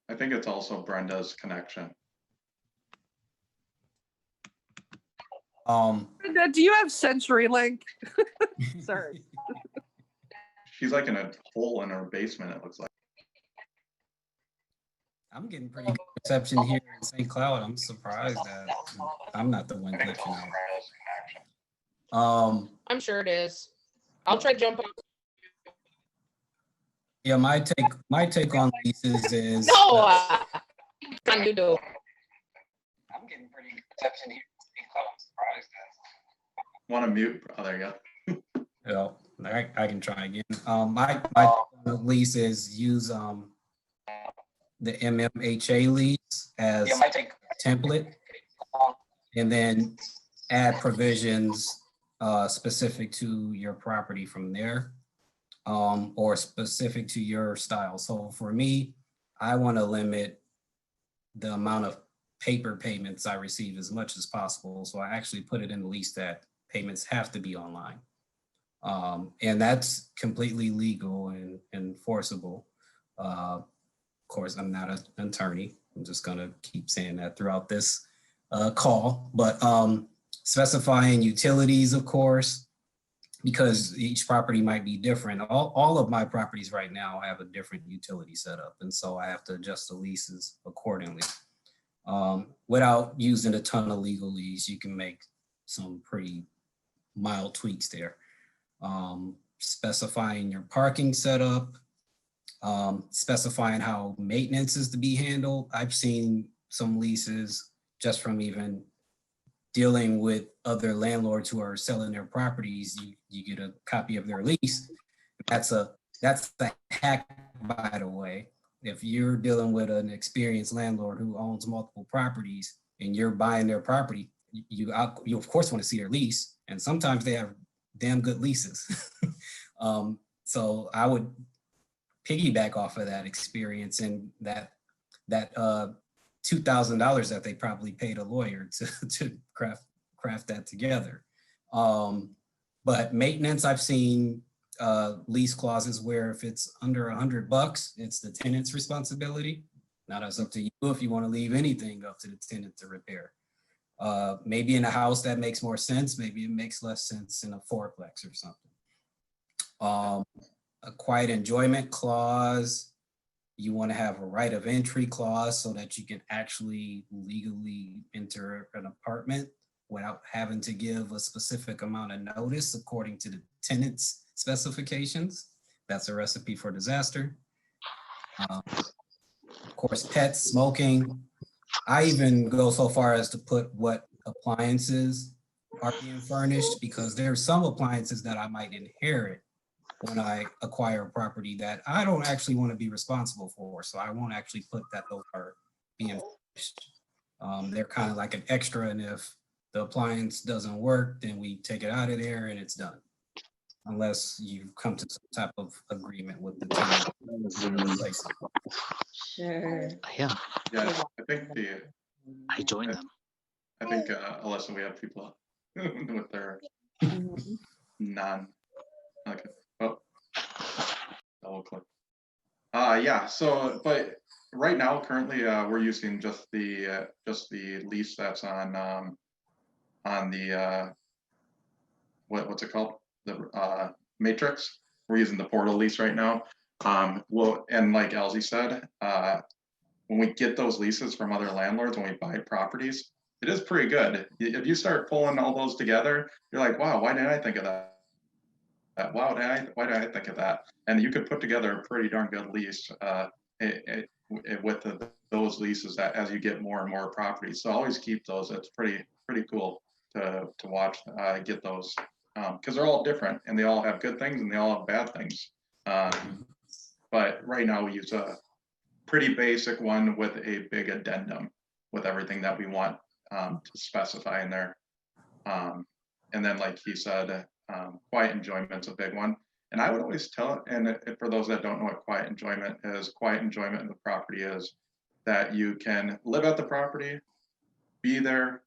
I think it's also Brenda's connection. Brenda, do you have CenturyLink? Sorry. She's like in a hole in her basement, it looks like. I'm getting pretty good reception here in St. Cloud. I'm surprised that I'm not the one glitching out. I'm sure it is. I'll try to jump on. Yeah, my take on leases is No, you do. I'm getting pretty good reception here in St. Cloud. I'm surprised that. Want to mute? Oh, there you go. Yeah, I can try again. My lease is use the MMHA lease as template, and then add provisions specific to your property from there, or specific to your style. So for me, I want to limit the amount of paper payments I receive as much as possible. So I actually put it in the lease that payments have to be online. And that's completely legal and enforceable. Of course, I'm not an attorney. I'm just gonna keep saying that throughout this call, but specifying utilities, of course, because each property might be different. All of my properties right now have a different utility setup, and so I have to adjust the leases accordingly. Without using a ton of legalese, you can make some pretty mild tweaks there. Specifying your parking setup, specifying how maintenance is to be handled. I've seen some leases just from even dealing with other landlords who are selling their properties. You get a copy of their lease. That's a hack, by the way. If you're dealing with an experienced landlord who owns multiple properties and you're buying their property, you of course want to see their lease, and sometimes they have damn good leases. So I would piggyback off of that experience and that $2,000 that they probably paid a lawyer to craft that together. But maintenance, I've seen lease clauses where if it's under $100, it's the tenant's responsibility. Now that's up to you if you want to leave anything up to the tenant to repair. Maybe in a house that makes more sense. Maybe it makes less sense in a fourplex or something. A quiet enjoyment clause. You want to have a right of entry clause so that you can actually legally enter an apartment without having to give a specific amount of notice according to the tenant's specifications. That's a recipe for disaster. Of course, pets, smoking. I even go so far as to put what appliances are being furnished, because there are some appliances that I might inherit when I acquire a property that I don't actually want to be responsible for. So I won't actually put that those are being furnished. They're kind of like an extra, and if the appliance doesn't work, then we take it out of there and it's done. unless you've come to some type of agreement with the tenant. Sure. Yeah, Yeah, I think I joined them. I think Alyssa, we have people with their Mhm. non. Okay. Oh, double click. Yeah. So, but right now, currently, we're using just the lease that's on the what's it called? The Matrix. We're using the portal lease right now. Well, and like Elzie said, when we get those leases from other landlords, when we buy properties, it is pretty good. If you start pulling all those together, you're like, wow, why didn't I think of that? Wow, why did I think of that? And you could put together a pretty darn good lease with those leases that as you get more and more properties. So always keep those. It's pretty cool to watch get those because they're all different and they all have good things and they all have bad things. But right now we use a pretty basic one with a big addendum with everything that we want to specify in there. And then, like he said, quiet enjoyment's a big one. And I would always tell, and for those that don't know what quiet enjoyment in the property is that you can live at the property, be there,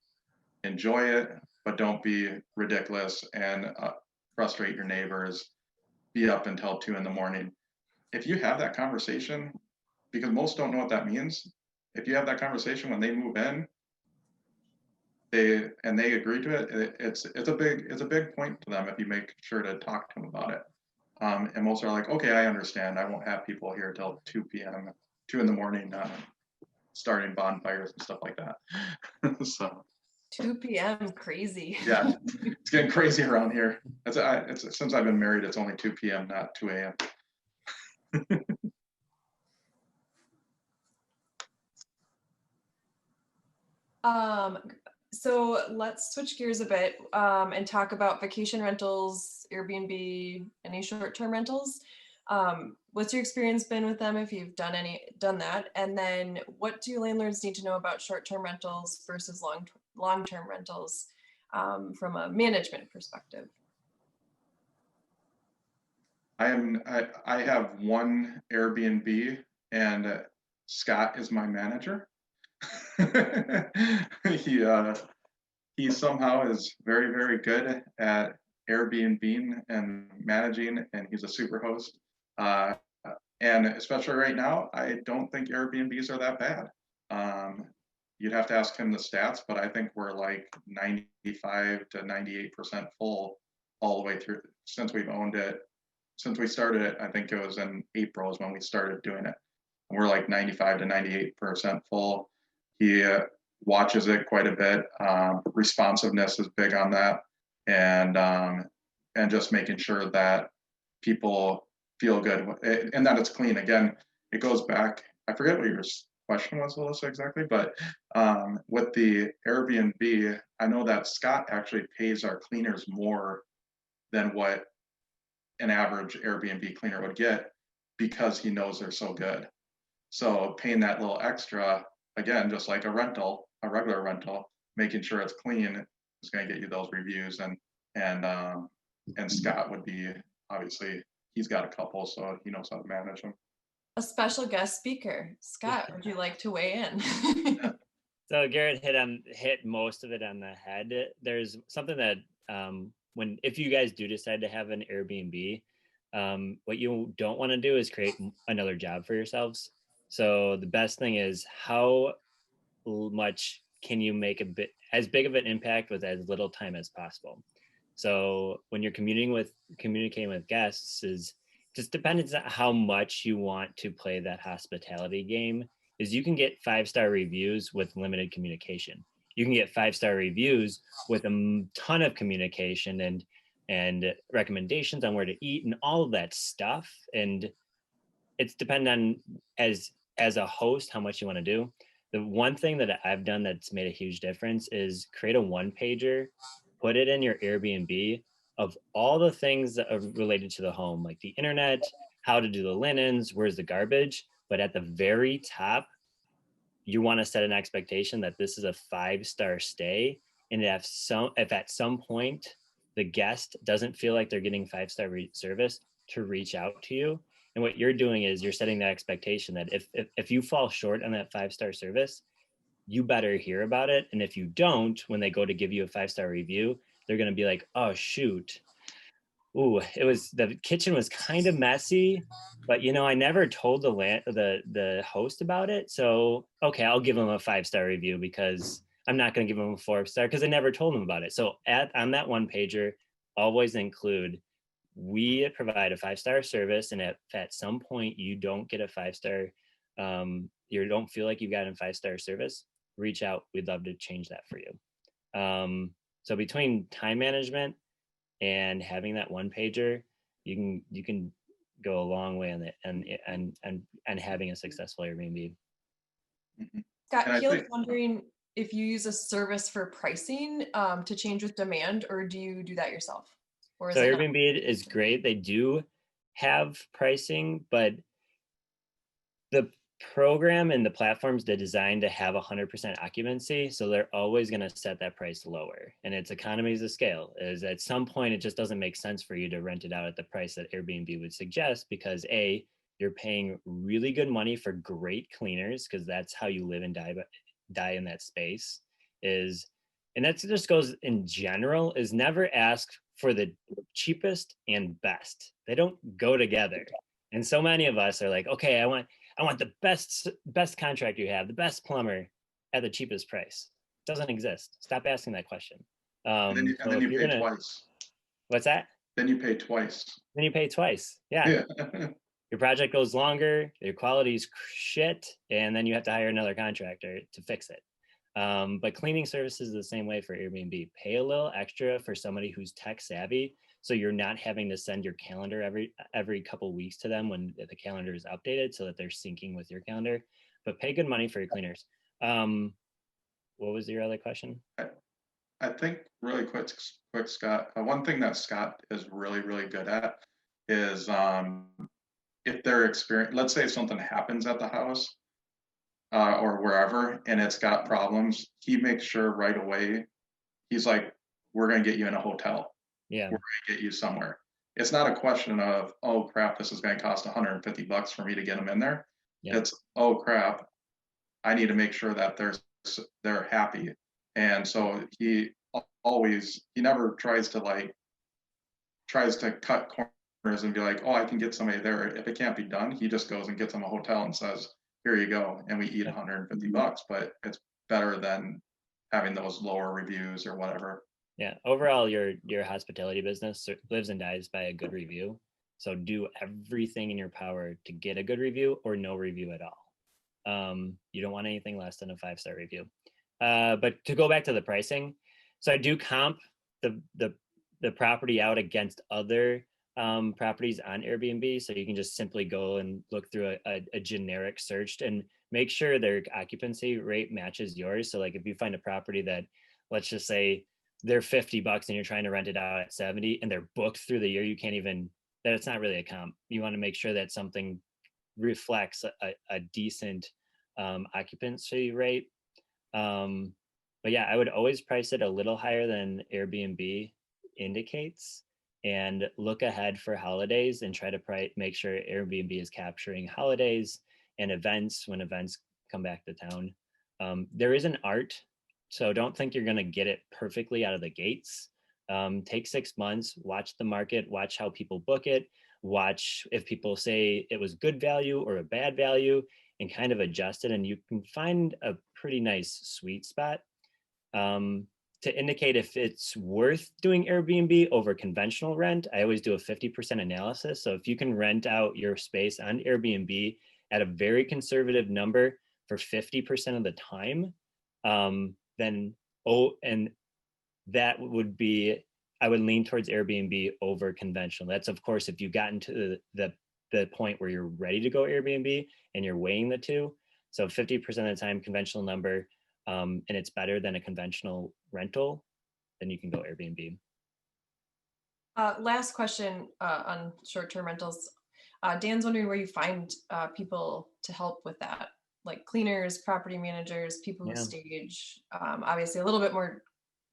enjoy it, but don't be ridiculous and frustrate your neighbors, be up until 2 a.m. If you have that conversation, because most don't know what that means, if you have that conversation when they move in, they agree to it, it's a big point to them if you make sure to talk to them about it. And most are like, okay, I understand. I won't have people here till 2 p.m., 2 a.m, starting bonfires and stuff like that. So 2 p.m. crazy. yeah, it's getting crazy around here. It's since I've been married, it's only 2 p.m., not 2 a.m. So let's switch gears a bit and talk about vacation rentals, Airbnb, any short-term rentals. What's your experience been with them if you've done that? And then what do landlords need to know about short-term rentals versus long-term rentals from a management perspective? I have one Airbnb and Scott is my manager. He somehow is very good at Airbnb and managing, and he's a super host. And especially right now, I don't think Airbnbs are that bad. You'd have to ask him the stats, but I think we're like 95 to 98% full all the way through since we've owned it. Since we started it, I think it was in April is when we started doing it. We're like 95 to 98% full. He watches it quite a bit. Responsiveness is big on that, and just making sure that people feel good and that it's clean. Again, it goes back. I forget what your question was, Alyssa, exactly, but with the Airbnb, I know that Scott actually pays our cleaners more than what an average Airbnb cleaner would get because he knows they're so good. So paying that little extra, again, just like a regular rental, making sure it's clean is going to get you those reviews. And Scott would be, obviously, he's got a couple, so he knows how to manage them. A special guest speaker. Scott, would you like to weigh in? So Garrett hit most of it on the head. There's something that if you guys do decide to have an Airbnb, what you don't want to do is create another job for yourselves. So the best thing is how much can you make as big of an impact with as little time as possible. So when you're communicating with guests, is just depends on how much you want to play that hospitality game. Is you can get 5-star reviews with limited communication. You can get 5-star reviews with a ton of communication and recommendations on where to eat and all of that stuff. And it's dependent on as a host how much you want to do. The one thing that I've done that's made a huge difference is create a one-pager, put it in your Airbnb of all the things that are related to the home, like the internet, how to do the linens, where's the garbage. But at the very top, you want to set an expectation that this is a 5-star stay. And if at some point the guest doesn't feel like they're getting 5-star service, to reach out to you. And what you're doing is you're setting that expectation that if you fall short on that 5-star service, you better hear about it. And if you don't, when they go to give you a 5-star review, they're going to be like, oh, shoot. Ooh, the kitchen was kind of messy, but I never told the host about it. So, okay, I'll give them a 5-star review because I'm not going to give them a 4-star because I never told them about it. So on that one pager, always include, we provide a 5-star service. And if at some point you don't get a 5-star, you don't feel like you've gotten a 5-star service, reach out. We'd love to change that for you. So between time management and having that one pager, you can go a long way on it and having a successful Airbnb. Scott, And I Keelan's think- wondering if you use a service for pricing to change with demand, or do you do that yourself? Or So it not- Airbnb is great. They do have pricing, but the program and the platforms, they're designed to have 100% occupancy. So they're always going to set that price lower. And it's economies of scale. Is at some point, it just doesn't make sense for you to rent it out at the price that Airbnb would suggest, because A, you're paying really good money for great cleaners, because that's how you live and die in that space. And that just goes in general, is never ask for the cheapest and best. They don't go together. And so many of us are like, okay, I want the best contract you have, the best plumber at the cheapest price. It doesn't exist. Stop asking that question. And then you pay twice. What's that? Then you pay twice. Then you pay twice. Yeah. Your project goes longer, your quality's shit, and then you have to hire another contractor to fix it. But cleaning services is the same way for Airbnb. Pay a little extra for somebody who's tech savvy, so you're not having to send your calendar every couple weeks to them when the calendar is updated, so that they're syncing with your calendar. But pay good money for your cleaners. What was your other question? I think really quick, Scott. One thing that Scott is really, really good at is if they're let's say something happens at the house or wherever, and it's got problems, he makes sure right away, he's like, we're going to get you in a hotel. Yeah. We're going to get you somewhere. It's not a question of, oh crap, this is going to cost $150 for me to get them in there. Yeah. It's, oh crap, I need to make sure that they're happy. And so he never tries to cut corners and be like, oh, I can get somebody there. If it can't be done, he just goes and gets them a hotel and says, here you go. And we eat $150, but it's better than having those lower reviews or whatever. Yeah. Overall, your hospitality business lives and dies by a good review. So do everything in your power to get a good review or no review at all. You don't want anything less than a 5-star review. But to go back to the pricing, so I do comp the property out against other properties on Airbnb. So you can just simply go and look through a generic search and make sure their occupancy rate matches yours. So like if you find a property that, let's just say, they're $50 and you're trying to rent it out at 70 and they're booked through the year, that it's not really a comp. You want to make sure that something reflects a decent occupancy rate. But yeah, I would always price it a little higher than Airbnb indicates, and look ahead for holidays and try to make sure Airbnb is capturing holidays and events when events come back to town. There is an art, so don't think you're going to get it perfectly out of the gates. Take 6 months, watch the market, watch how people book it, watch if people say it was good value or a bad value, and kind of adjust it. And you can find a pretty nice sweet spot to indicate if it's worth doing Airbnb over conventional rent. I always do a 50% analysis. So if you can rent out your space on Airbnb at a very conservative number for 50% of the time, then that would be, I would lean towards Airbnb over conventional. That's of course if you've gotten to the point where you're ready to go Airbnb and you're weighing the two. So 50% of the time conventional number, and it's better than a conventional rental, then you can go Airbnb. Last question on short-term rentals. Dan's wondering where you find people to help with that, like cleaners, property managers, people who stage. Obviously,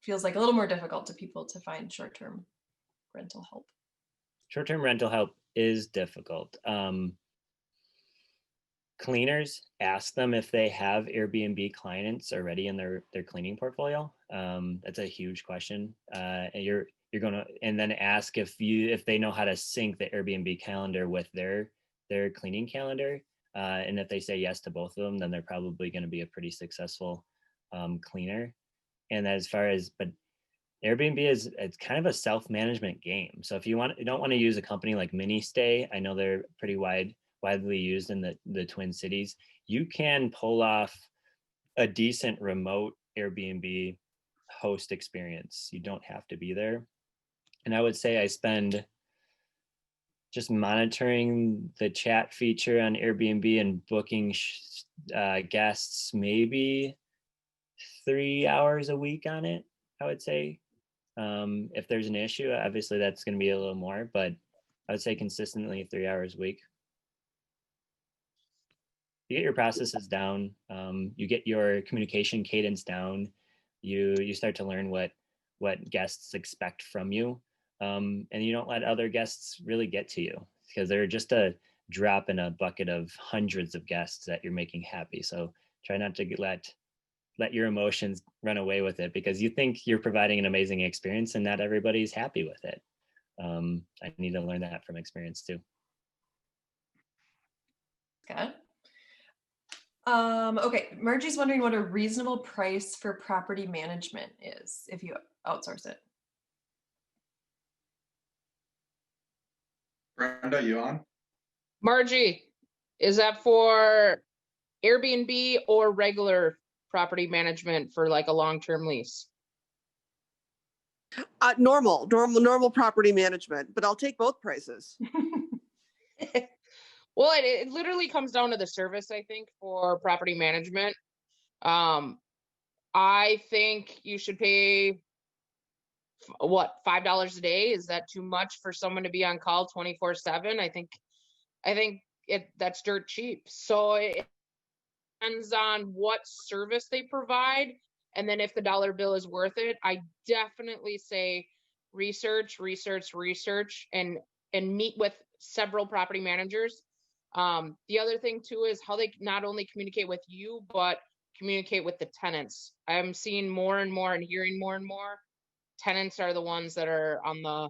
feels like a little more difficult to people to find short-term rental help? Short-term rental help is difficult. Cleaners, ask them if they have Airbnb clients already in their cleaning portfolio. That's a huge question. And you're gonna, and then ask if they know how to sync the Airbnb calendar with their cleaning calendar. And if they say yes to both of them, then they're probably going to be a pretty successful cleaner. And as far as, but Airbnb it's kind of a self-management game. So if you don't want to use a company like MiniStay, I know they're pretty widely used in the Twin Cities. You can pull off a decent remote Airbnb host experience. You don't have to be there. And I would say I spend just monitoring the chat feature on Airbnb and booking guests maybe 3 hours a week on it, I would say. If there's an issue, obviously that's going to be a little more, but I would say consistently 3 hours a week. You get your processes down, you get your communication cadence down, you start to learn what guests expect from you, and you don't let other guests really get to you, because they're just a drop in a bucket of hundreds of guests that you're making happy. So try not to let your emotions run away with it, because you think you're providing an amazing experience and not everybody's happy with it. I need to learn that from experience too. Okay. Okay, Margie's wondering what a reasonable price for property management is if you outsource it. Brenda, you on? Margie, is that for Airbnb or regular property management for like a long-term lease? Normal property management, but I'll take both prices. Well, it literally comes down to the service, I think, for property management. I think you should pay, what, $5 a day? Is that too much for someone to be on call 24/7? I think that's dirt cheap. So it depends on what service they provide. And then if the dollar bill is worth it, I definitely say research, and meet with several property managers. The other thing too is how they not only communicate with you, but communicate with the tenants. I'm seeing more and more and hearing more and more. Tenants are the ones that are on the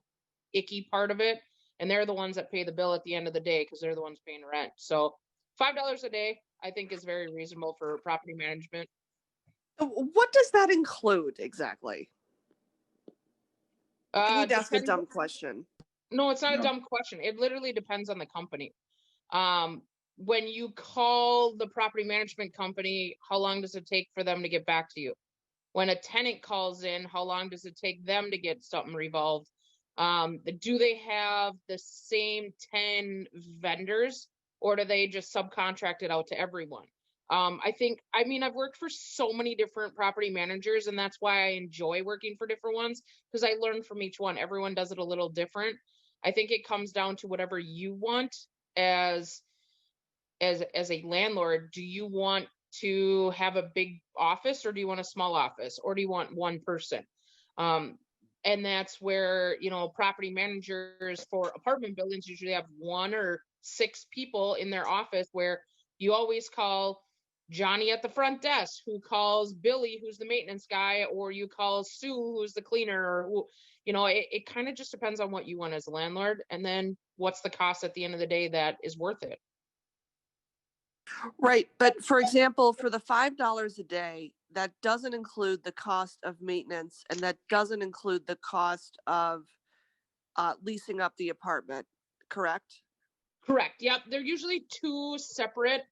icky part of it, and they're the ones that pay the bill at the end of the day because they're the ones paying rent. So $5 a day, I think, is very reasonable for property management. What does that include exactly? I need to ask a dumb question. No, it's not a dumb question. It literally depends on the company. When you call the property management company, how long does it take for them to get back to you? When a tenant calls in, how long does it take them to get something revolved? Do they have the same 10 vendors, or do they just subcontract it out to everyone? I've worked for so many different property managers, and that's why I enjoy working for different ones, because I learn from each one. Everyone does it a little different. I think it comes down to whatever you want as a landlord. Do you want to have a big office, or do you want a small office, or do you want one person? And that's where, property managers for apartment buildings usually have 1 or 6 people in their office, where you always call Johnny at the front desk, who calls Billy, who's the maintenance guy, or you call Sue, who's the cleaner, or it kind of just depends on what you want as a landlord, and then what's the cost at the end of the day that is worth it. Right. But for example, for the $5 a day, that doesn't include the cost of maintenance, and that doesn't include the cost of leasing up the apartment, correct? Correct. Yep. They're usually 2 separate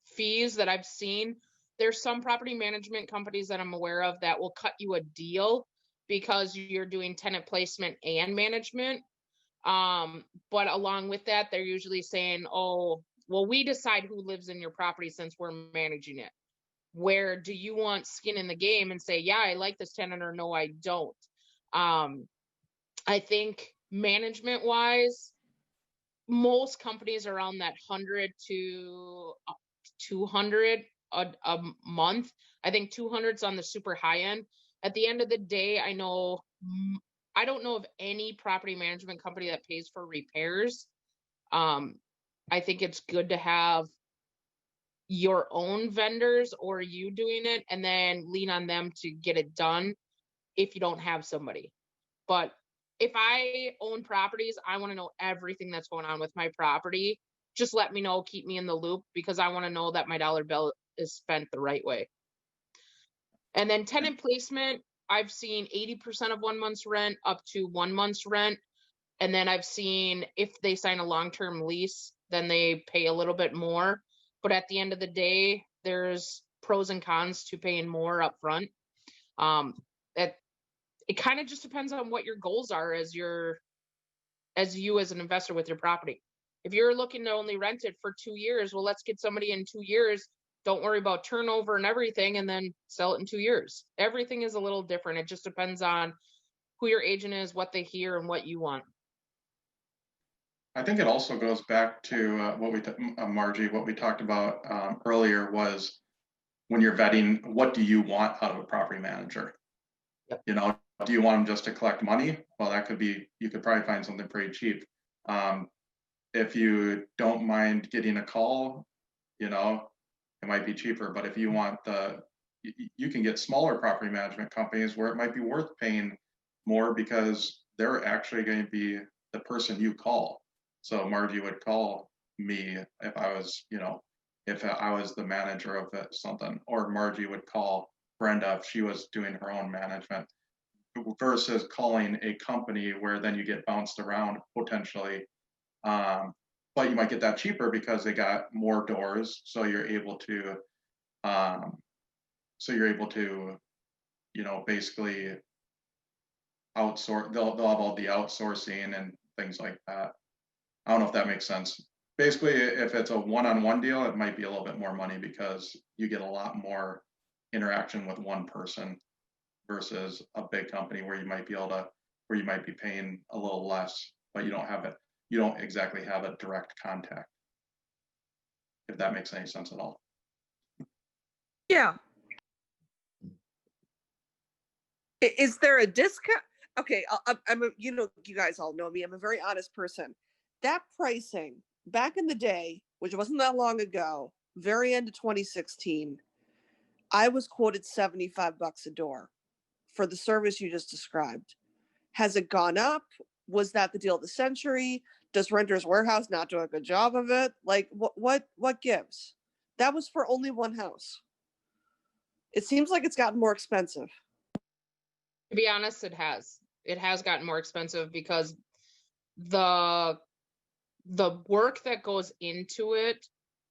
fees that I've seen. There's some property management companies that I'm aware of that will cut you a deal because you're doing tenant placement and management. But along with that, they're usually saying, oh, well, we decide who lives in your property since we're managing it. Where do you want skin in the game and say, yeah, I like this tenant, or no, I don't? I think management wise, most companies are around that 100 to 200 a month. I think 200's on the super high end. At the end of the day, I know I don't know of any property management company that pays for repairs. I think it's good to have your own vendors or you doing it and then lean on them to get it done if you don't have somebody. But if I own properties, I want to know everything that's going on with my property. Just let me know, keep me in the loop, because I want to know that my dollar bill is spent the right way. And then tenant placement, I've seen 80% of 1 month's rent up to 1 month's rent. And then I've seen if they sign a long-term lease, then they pay a little bit more. But at the end of the day, there's pros and cons to paying more up front. It kind of just depends on what your goals are as you as an investor with your property. If you're looking to only rent it for 2 years, well, let's get somebody in 2 years. Don't worry about turnover and everything, and then sell it in 2 years. Everything is a little different. It just depends on who your agent is, what they hear, and what you want. I think it also goes back to Margie, what we talked about earlier was when you're vetting, what do you want out of a property manager? Yep. You know, do you want them just to collect money? Well, that could be, you could probably find something pretty cheap. If you don't mind getting a call, you know, it might be cheaper. But if you want you can get smaller property management companies where it might be worth paying more because they're actually going to be the person you call. So Margie would call me if I was, you know, if I was the manager of something, or Margie would call Brenda if she was doing her own management, versus calling a company where then you get bounced around potentially. But you might get that cheaper because they got more doors, so you're able to, you know, basically outsource. They'll have all the outsourcing and things like that. I don't know if that makes sense. Basically, if it's a one-on-one deal, it might be a little bit more money because you get a lot more interaction with one person versus a big company where you might be paying a little less, but you don't exactly have a direct contact. If that makes any sense at all. Yeah. Is there a discount? Okay, you guys all know me. I'm a very honest person. That pricing back in the day, which wasn't that long ago, very end of 2016, I was quoted $75 a door for the service you just described. Has it gone up? Was that the deal of the century? Does Renters Warehouse not do a good job of it? Like, what gives? That was for only one house. It seems like it's gotten more expensive. To be honest, it has. It has gotten more expensive because the work that goes into it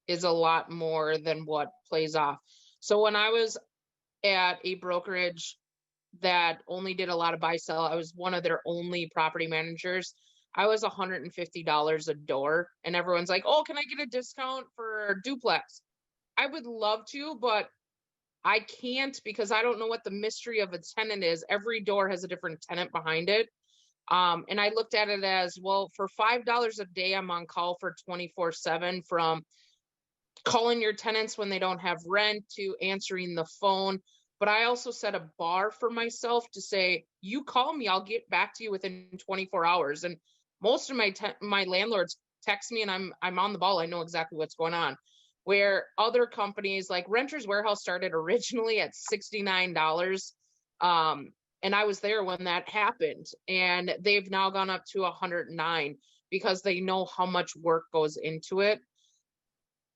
is a lot more than what plays off. So when I was at a brokerage that only did a lot of buy sell, I was one of their only property managers. I was $150 a door, and everyone's like, "Oh, can I get a discount for duplex?" I would love to, but I can't because I don't know what the mystery of a tenant is. Every door has a different tenant behind it. And I looked at it as, well, for $5 a day, I'm on call for 24/7, from calling your tenants when they don't have rent to answering the phone. But I also set a bar for myself to say, you call me, I'll get back to you within 24 hours. And most of my landlords text me and I'm on the ball. I know exactly what's going on. Where other companies like Renters Warehouse started originally at $69. And I was there when that happened, and they've now gone up to $109 because they know how much work goes into it.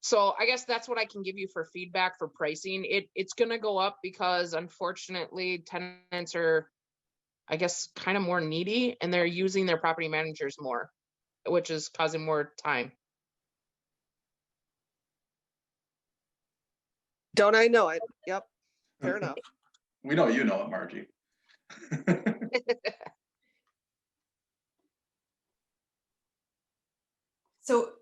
So I guess that's what I can give you for feedback for pricing. It's going to go up because unfortunately tenants are, I guess, kind of more needy, and they're using their property managers more, which is causing more time. Don't I know it? Yep. Fair enough. We know you know it, Margie. So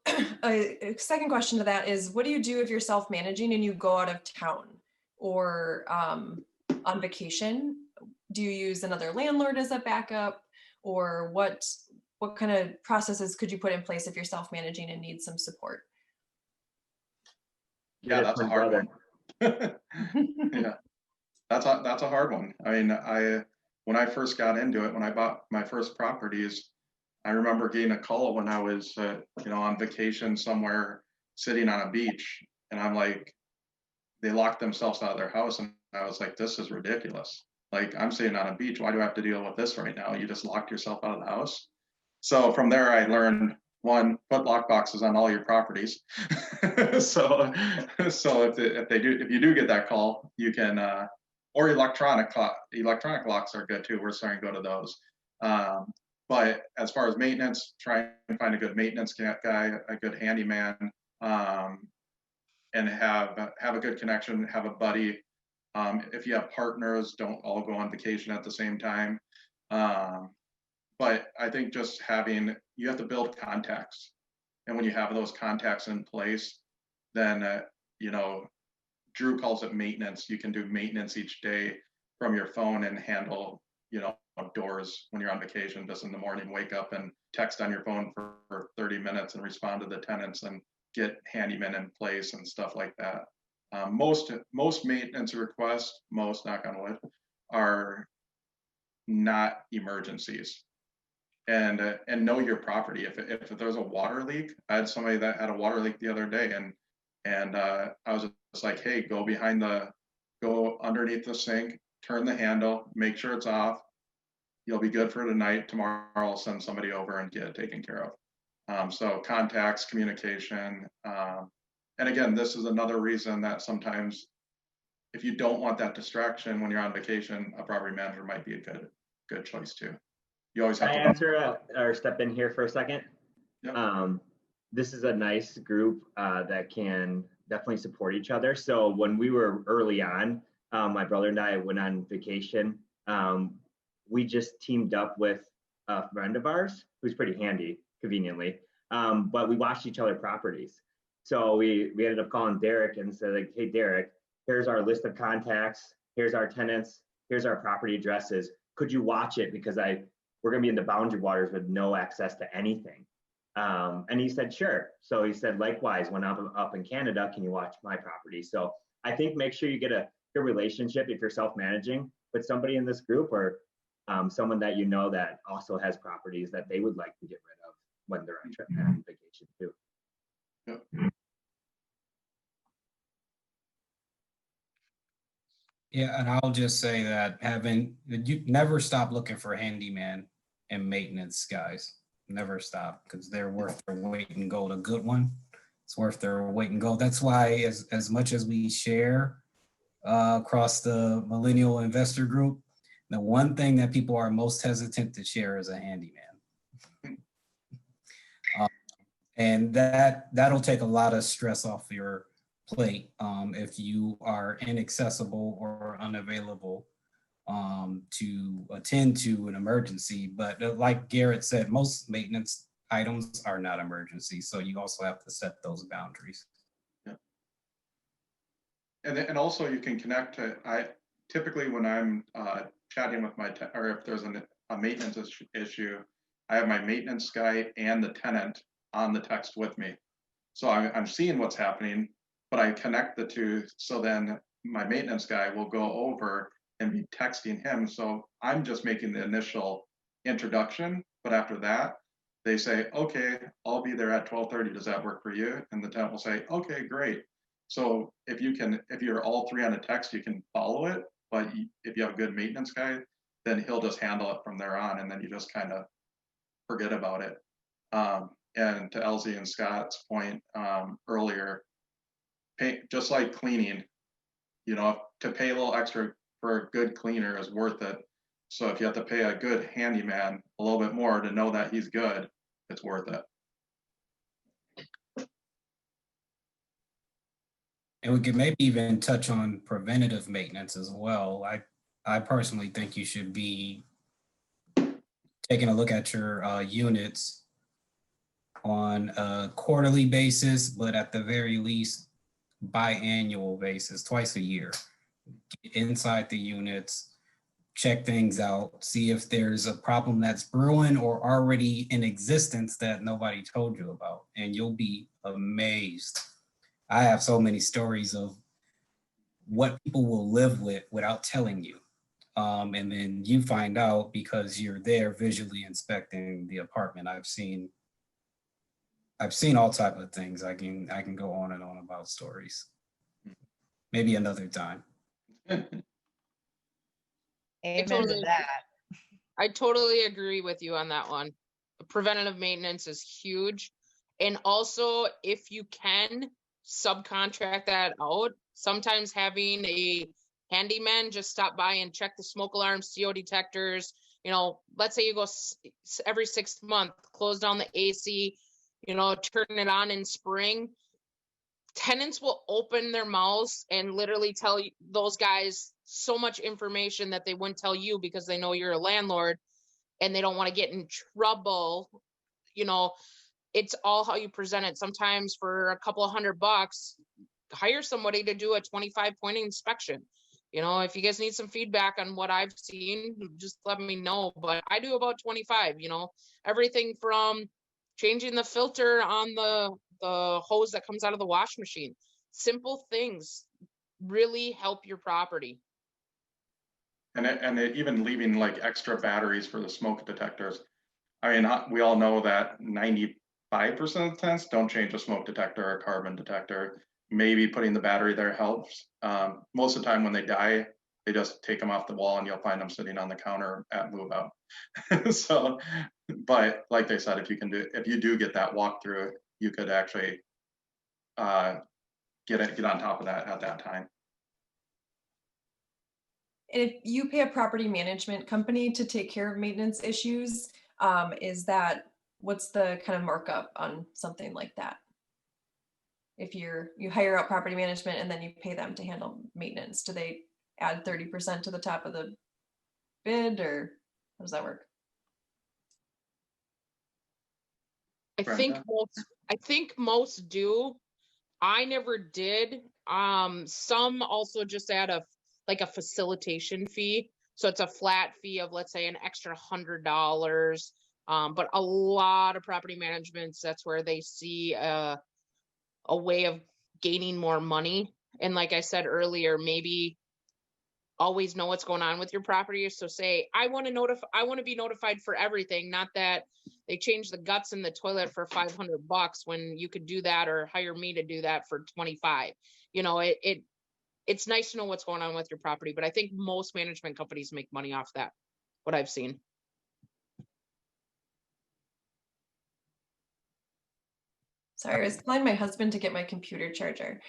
a second question to that is, what do you do if you're self-managing and you go out of town or on vacation? Do you use another landlord as a backup, or what kind of processes could you put in place if you're self-managing and need some support? Yeah, that's a hard one. Yeah, that's a hard one. I mean, when I first got into it, when I bought my first properties, I remember getting a call when I was, on vacation somewhere, sitting on a beach, and I'm like, they locked themselves out of their house, and I was like, this is ridiculous. Like, I'm sitting on a beach. Why do I have to deal with this right now? You just locked yourself out of the house. So from there, I learned, one, put lock boxes on all your properties. so if you do get that call, you can, or electronic locks are good too. We're starting to go to those. But as far as maintenance, try and find a good maintenance guy, a good handyman, and have a good connection, have a buddy. If you have partners, don't all go on vacation at the same time. But I think just you have to build contacts. And when you have those contacts in place, then, Drew calls it maintenance. You can do maintenance each day from your phone and handle, doors when you're on vacation. Just in the morning, wake up and text on your phone for 30 minutes and respond to the tenants and get handymen in place and stuff like that. Most maintenance requests, knock on wood, are not emergencies. And know your property. If there's a water leak, I had somebody that had a water leak the other day, and I was just like, hey, go underneath the sink, turn the handle, make sure it's off. You'll be good for tonight. Tomorrow I'll send somebody over and get it taken care of. So contacts, communication, and again, this is another reason that sometimes if you don't want that distraction when you're on vacation, a property manager might be a good choice too. You always have Can I answer or step in here for a second? Yep. This is a nice group that can definitely support each other. So when we were early on, my brother and I went on vacation. We just teamed up with a friend of ours who's pretty handy, conveniently, but we watched each other properties. So we ended up calling Derek and said, like, hey, Derek, here's our list of contacts. Here's our tenants. Here's our property addresses. Could you watch it? Because we're going to be in the boundary waters with no access to anything. And he said, sure. So he said, likewise, when I'm up in Canada, can you watch my property? So I think make sure you get a good relationship if you're self-managing with somebody in this group, or someone that you know that also has properties that they would like to get rid of when they're on vacation too. Yep. Yeah, and I'll just say that you never stop looking for handyman and maintenance guys. Never stop, because they're worth their weight in gold. A good one, it's worth their weight in gold. That's why as much as we share across the Millennial Investor Group, the one thing that people are most hesitant to share is a handyman. And that'll take a lot of stress off your plate if you are inaccessible or unavailable to attend to an emergency. But like Garrett said, most maintenance items are not emergencies, so you also have to set those boundaries. Yeah. And also you can connect to, typically when I'm chatting with or if there's a maintenance issue, I have my maintenance guy and the tenant on the text with me. So I'm seeing what's happening, but I connect the two. So then my maintenance guy will go over and be texting him. So I'm just making the initial introduction, but after that, they say, okay, I'll be there at 12:30. Does that work for you? And the tenant will say, okay, great. So if you're all three on a text, you can follow it. But if you have a good maintenance guy, then he'll just handle it from there on. And then you just kind of forget about it. And to Elzie and Scott's point earlier, just like cleaning, to pay a little extra for a good cleaner is worth it. So if you have to pay a good handyman a little bit more to know that he's good, it's worth it. And we could maybe even touch on preventative maintenance as well. I personally think you should be taking a look at your units on a quarterly basis, but at the very least biannual basis, twice a year. Get inside the units, check things out, see if there's a problem that's brewing or already in existence that nobody told you about, and you'll be amazed. I have so many stories of what people will live with without telling you. And then you find out because you're there visually inspecting the apartment. I've seen all type of things. I can go on and on about stories. Maybe another time. Amen totally to agree. that. I totally agree with you on that one. Preventative maintenance is huge. And also, if you can subcontract that out, sometimes having a handyman just stop by and check the smoke alarms, CO detectors, let's say you go every 6 months, close down the AC, turn it on in spring. Tenants will open their mouths and literally tell those guys so much information that they wouldn't tell you because they know you're a landlord and they don't want to get in trouble. It's all how you present it. Sometimes for a couple of $100, hire somebody to do a 25-point inspection. If you guys need some feedback on what I've seen, just let me know. But I do about 25, everything from changing the filter on the hose that comes out of the wash machine. Simple things really help your property. And even leaving like extra batteries for the smoke detectors. I mean, we all know that 95% of the tenants don't change a smoke detector or a carbon detector. Maybe putting the battery there helps. Most of the time when they die, they just take them off the wall and you'll find them sitting on the counter at move out. So, but like they said, if you do get that walkthrough, you could actually get on top of that at that time. And if you pay a property management company to take care of maintenance issues, what's the kind of markup on something like that? If you hire out property management and then you pay them to handle maintenance, do they add 30% to the top of the bid, or how does that work? I think most do. I never did. Some also just add a facilitation fee. So it's a flat fee of, let's say, an extra $100. But a lot of property managements, that's where they see a way of gaining more money. And like I said earlier, maybe always know what's going on with your property. So say, I want to be notified for everything, not that they change the guts in the toilet for $500 when you could do that, or hire me to do that for 25. It's nice to know what's going on with your property, but I think most management companies make money off that, what I've seen. Sorry, I was calling my husband to get my computer charger.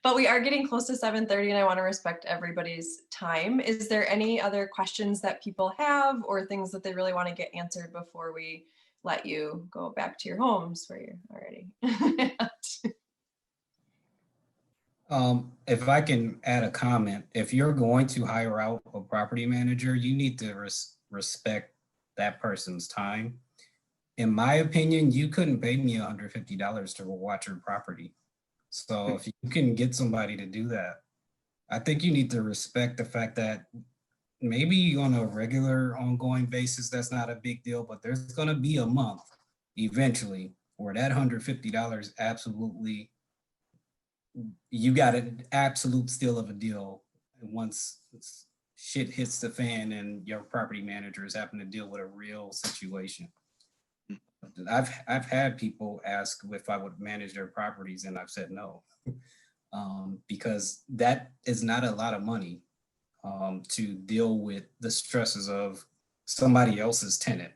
But we are getting close to 7:30 and I want to respect everybody's time. Is there any other questions that people have or things that they really want to get answered before we let you go back to your homes where you're already at? If I can add a comment, if you're going to hire out a property manager, you need to respect that person's time. In my opinion, you couldn't pay me $150 to watch your property. So if you can get somebody to do that, I think you need to respect the fact that maybe on a regular ongoing basis, that's not a big deal, but there's going to be a month eventually where that $150 absolutely, you got an absolute steal of a deal. And once shit hits the fan and your property manager is having to deal with a real situation. I've had people ask if I would manage their properties and I've said no, because that is not a lot of money to deal with the stresses of somebody else's tenant,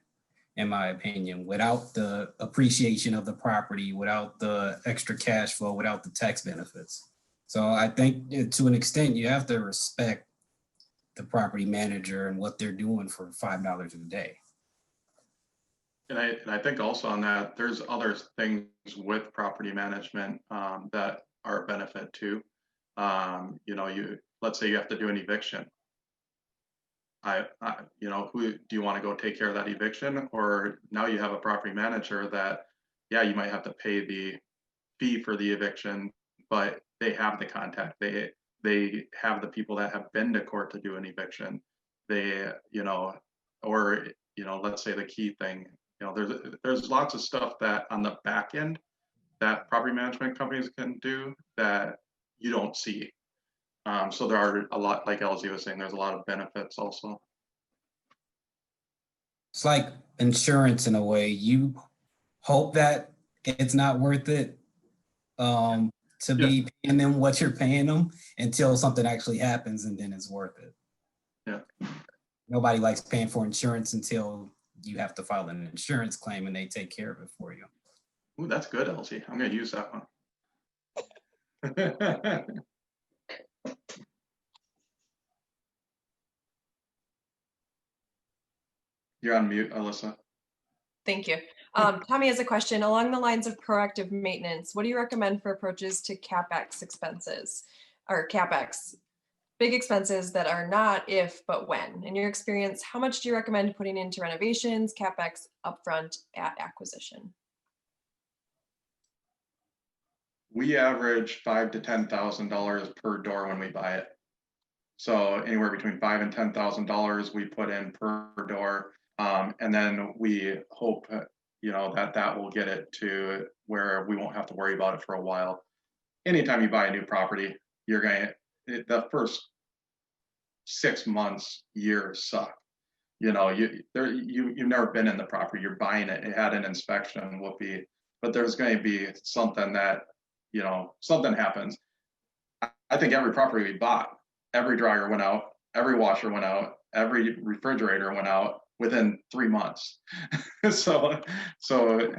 in my opinion, without the appreciation of the property, without the extra cash flow, without the tax benefits. So I think to an extent, you have to respect the property manager and what they're doing for $5 a day. And I think also on that, there's other things with property management that are a benefit too. Let's say you have to do an eviction. Who do you want to go take care of that eviction? Or now you have a property manager that, yeah, you might have to pay the fee for the eviction, but they have the contact. They have the people that have been to court to do an eviction. Let's say the key thing, there's lots of stuff that on the back end that property management companies can do that you don't see. So there are a lot, like Elzie was saying, there's a lot of benefits also. It's like insurance in a way. You hope that it's not worth it to be paying them what you're paying them until something actually happens, and then it's worth it. Yeah. Nobody likes paying for insurance until you have to file an insurance claim and they take care of it for you. Ooh, that's good, Elzie. I'm gonna use that one. You're on mute, Alyssa. Thank you. Tommy has a question along the lines of proactive maintenance. What do you recommend for approaches to CapEx expenses or CapEx, big expenses that are not if, but when? In your experience, how much do you recommend putting into renovations, CapEx upfront at acquisition? We average $5,000 to $10,000 per door when we buy it. So anywhere between $5,000 and $10,000 we put in per door, and then we hope, that will get it to where we won't have to worry about it for a while. Anytime you buy a new property, the first 6 months, years suck. You've never been in the property. You're buying it. It had an inspection, but there's going to be something that, something happens. I think every property we bought, every dryer went out, every washer went out, every refrigerator went out within 3 months. so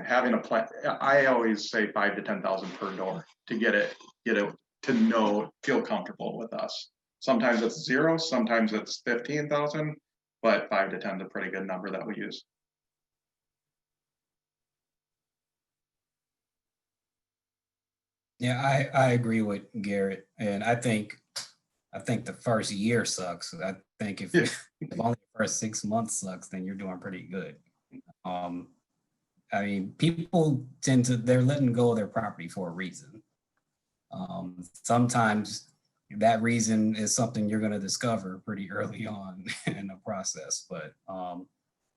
having a plan, I always say 5,000 to 10,000 per door to get it to feel comfortable with us. Sometimes it's 0, sometimes it's 15,000, but 5 to 10 is a pretty good number that we use. Yeah, I agree with Garrett, and I think the first year sucks. I think if only the first 6 months sucks, then you're doing pretty good. I mean, people they're letting go of their property for a reason. Sometimes that reason is something you're going to discover pretty early on in the process. But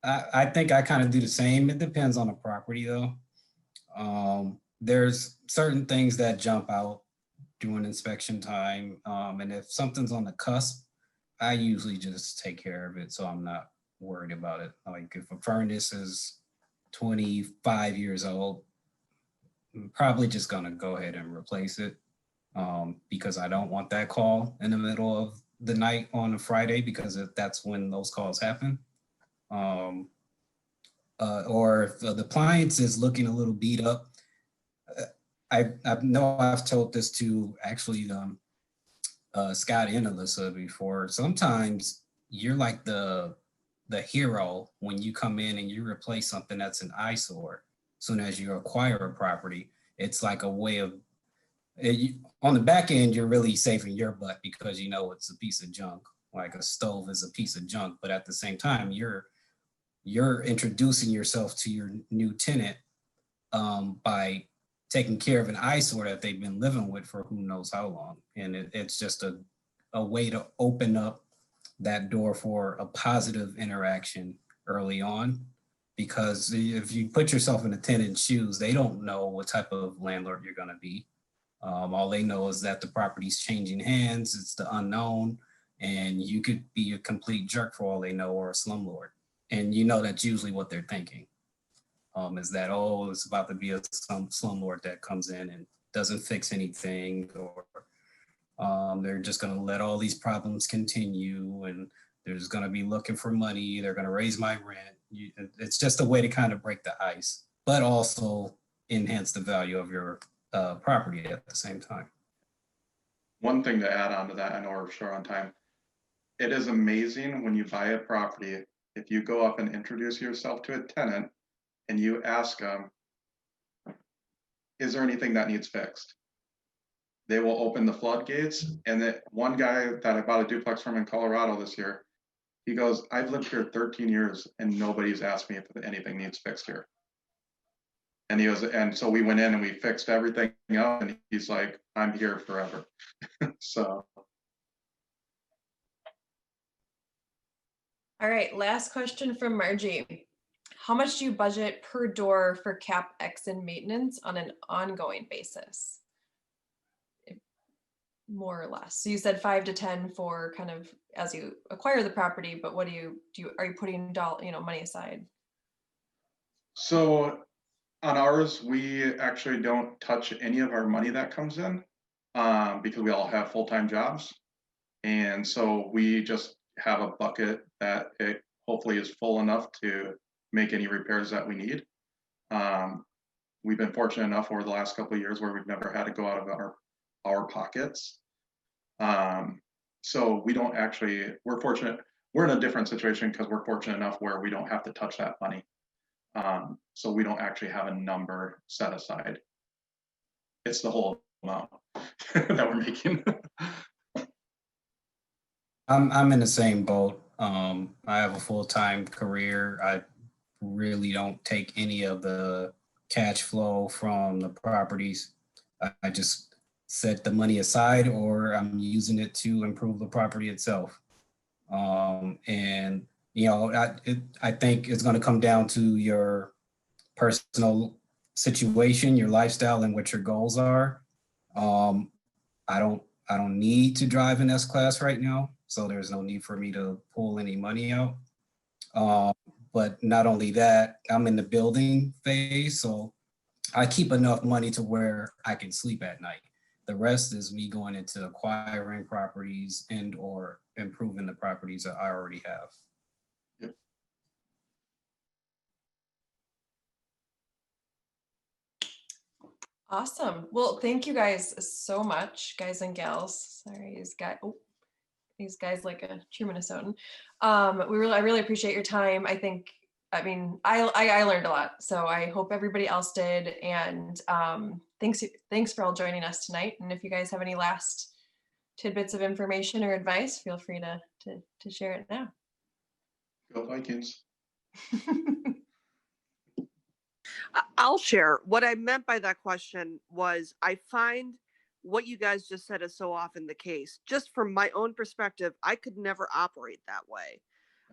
I think I kind of do the same. It depends on the property, though. There's certain things that jump out during inspection time. And if something's on the cusp, I usually just take care of it, so I'm not worried about it. Like if a furnace is 25 years old, I'm probably just gonna go ahead and replace it because I don't want that call in the middle of the night on a Friday, because that's when those calls happen. Or if the appliance is looking a little beat up, I know I've told this to actually Scott and Alyssa before. Sometimes you're like the hero when you come in and you replace something that's an eyesore. As soon as you acquire a property, it's like a way of on the back end, you're really saving your butt because it's a piece of junk. Like a stove is a piece of junk, but at the same time, you're introducing yourself to your new tenant by taking care of an eyesore that they've been living with for who knows how long. And it's just a way to open up that door for a positive interaction early on. Because if you put yourself in a tenant's shoes, they don't know what type of landlord you're going to be. All they know is that the property's changing hands, it's the unknown, and you could be a complete jerk for all they know, or a slumlord. And that's usually what they're thinking. Is that, it's about to be some slumlord that comes in and doesn't fix anything, or they're just going to let all these problems continue, and they're just going to be looking for money. They're going to raise my rent. It's just a way to kind of break the ice, but also enhance the value of your property at the same time. One thing to add on to that, I know we're short on time. It is amazing when you buy a property, if you go up and introduce yourself to a tenant and you ask them, is there anything that needs fixed? They will open the floodgates. And that one guy that I bought a duplex from in Colorado this year, he goes, I've lived here 13 years and nobody's asked me if anything needs fixed here. And he goes, and so we went in and we fixed everything up, and he's like, I'm here forever. So. All right, last question from Margie. How much do you budget per door for CapEx and maintenance on an ongoing basis? more or less? So you said 5 to 10 for kind of as you acquire the property, but what are you putting money aside? So on ours, we actually don't touch any of our money that comes in because we all have full-time jobs. And so we just have a bucket that it hopefully is full enough to make any repairs that we need. We've been fortunate enough over the last couple of years where we've never had to go out of our pockets. So we don't actually, we're fortunate, we're in a different situation because we're fortunate enough where we don't have to touch that money. So we don't actually have a number set aside. It's the whole amount that we're making. I'm in the same boat. I have a full-time career. I really don't take any of the cash flow from the properties. I just set the money aside, or I'm using it to improve the property itself. And you know, I think it's going to come down to your personal situation, your lifestyle, and what your goals are. I don't need to drive an S-Class right now, so there's no need for me to pull any money out. But not only that, I'm in the building phase, so I keep enough money to where I can sleep at night. The rest is me going into acquiring properties and or improving the properties that I already have. Yep. Awesome. Well, thank you guys so much, guys and gals. Sorry, these guys like a true Minnesotan. I really appreciate your time. I learned a lot, so I hope everybody else did. And thanks for all joining us tonight. And if you guys have any last tidbits of information or advice, feel free to share it now. Go Vikings. I'll share. What I meant by that question was I find what you guys just said is so often the case. Just from my own perspective, I could never operate that way.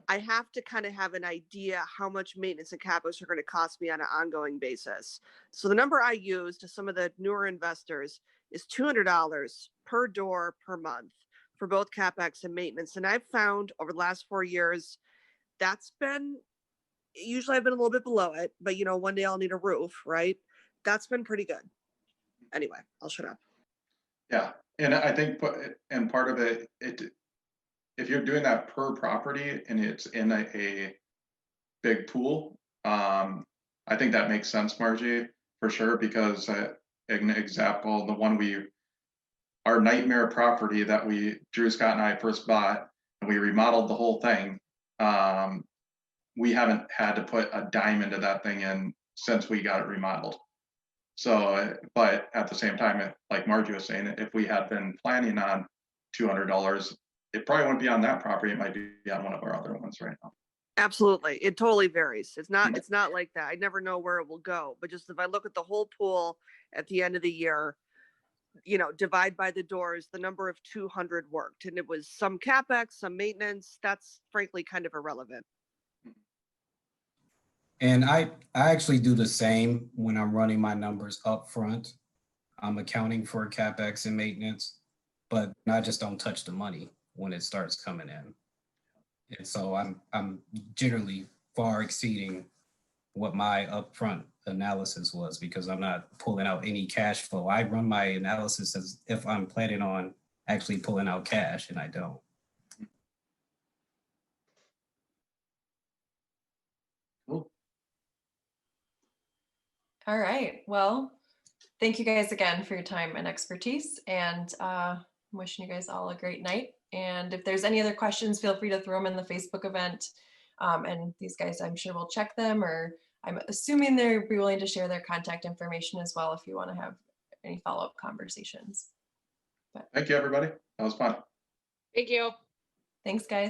I have to kind of have an idea how much maintenance and capex are going to cost me on an ongoing basis. So the number I use to some of the newer investors is $200 per door per month for both capex and maintenance. And I've found over the last 4 years, that's been, usually I've been a little bit below it, but you know, one day I'll need a roof, right? That's been pretty good. Anyway, I'll shut up. Yeah, and I think, and part of it, if you're doing that per property and it's in a big pool, I think that makes sense, Margie, for sure, because an example, our nightmare property that Drew, Scott, and I first bought, and we remodeled the whole thing. We haven't had to put a dime into that thing since we got it remodeled. So, but at the same time, like Margie was saying, if we had been planning on $200, it probably wouldn't be on that property. It might be on one of our other ones right now. Absolutely. It totally varies. It's not like that. I never know where it will go, but just if I look at the whole pool at the end of the year, you know, divide by the doors, the number of 200 worked, and it was some capex, some maintenance. That's frankly kind of irrelevant. And I actually do the same when I'm running my numbers up front. I'm accounting for capex and maintenance, but I just don't touch the money when it starts coming in. And so I'm generally far exceeding what my upfront analysis was because I'm not pulling out any cash flow. I run my analysis as if I'm planning on actually pulling out cash, and I don't. Cool. All right. Well, thank you guys again for your time and expertise, and I'm wishing you guys all a great night. And if there's any other questions, feel free to throw them in the Facebook event. And these guys, I'm sure will check them, or I'm assuming they'll be willing to share their contact information as well if you want to have any follow-up conversations. Thank you, everybody. That was fun. Thank you. Thanks, guys.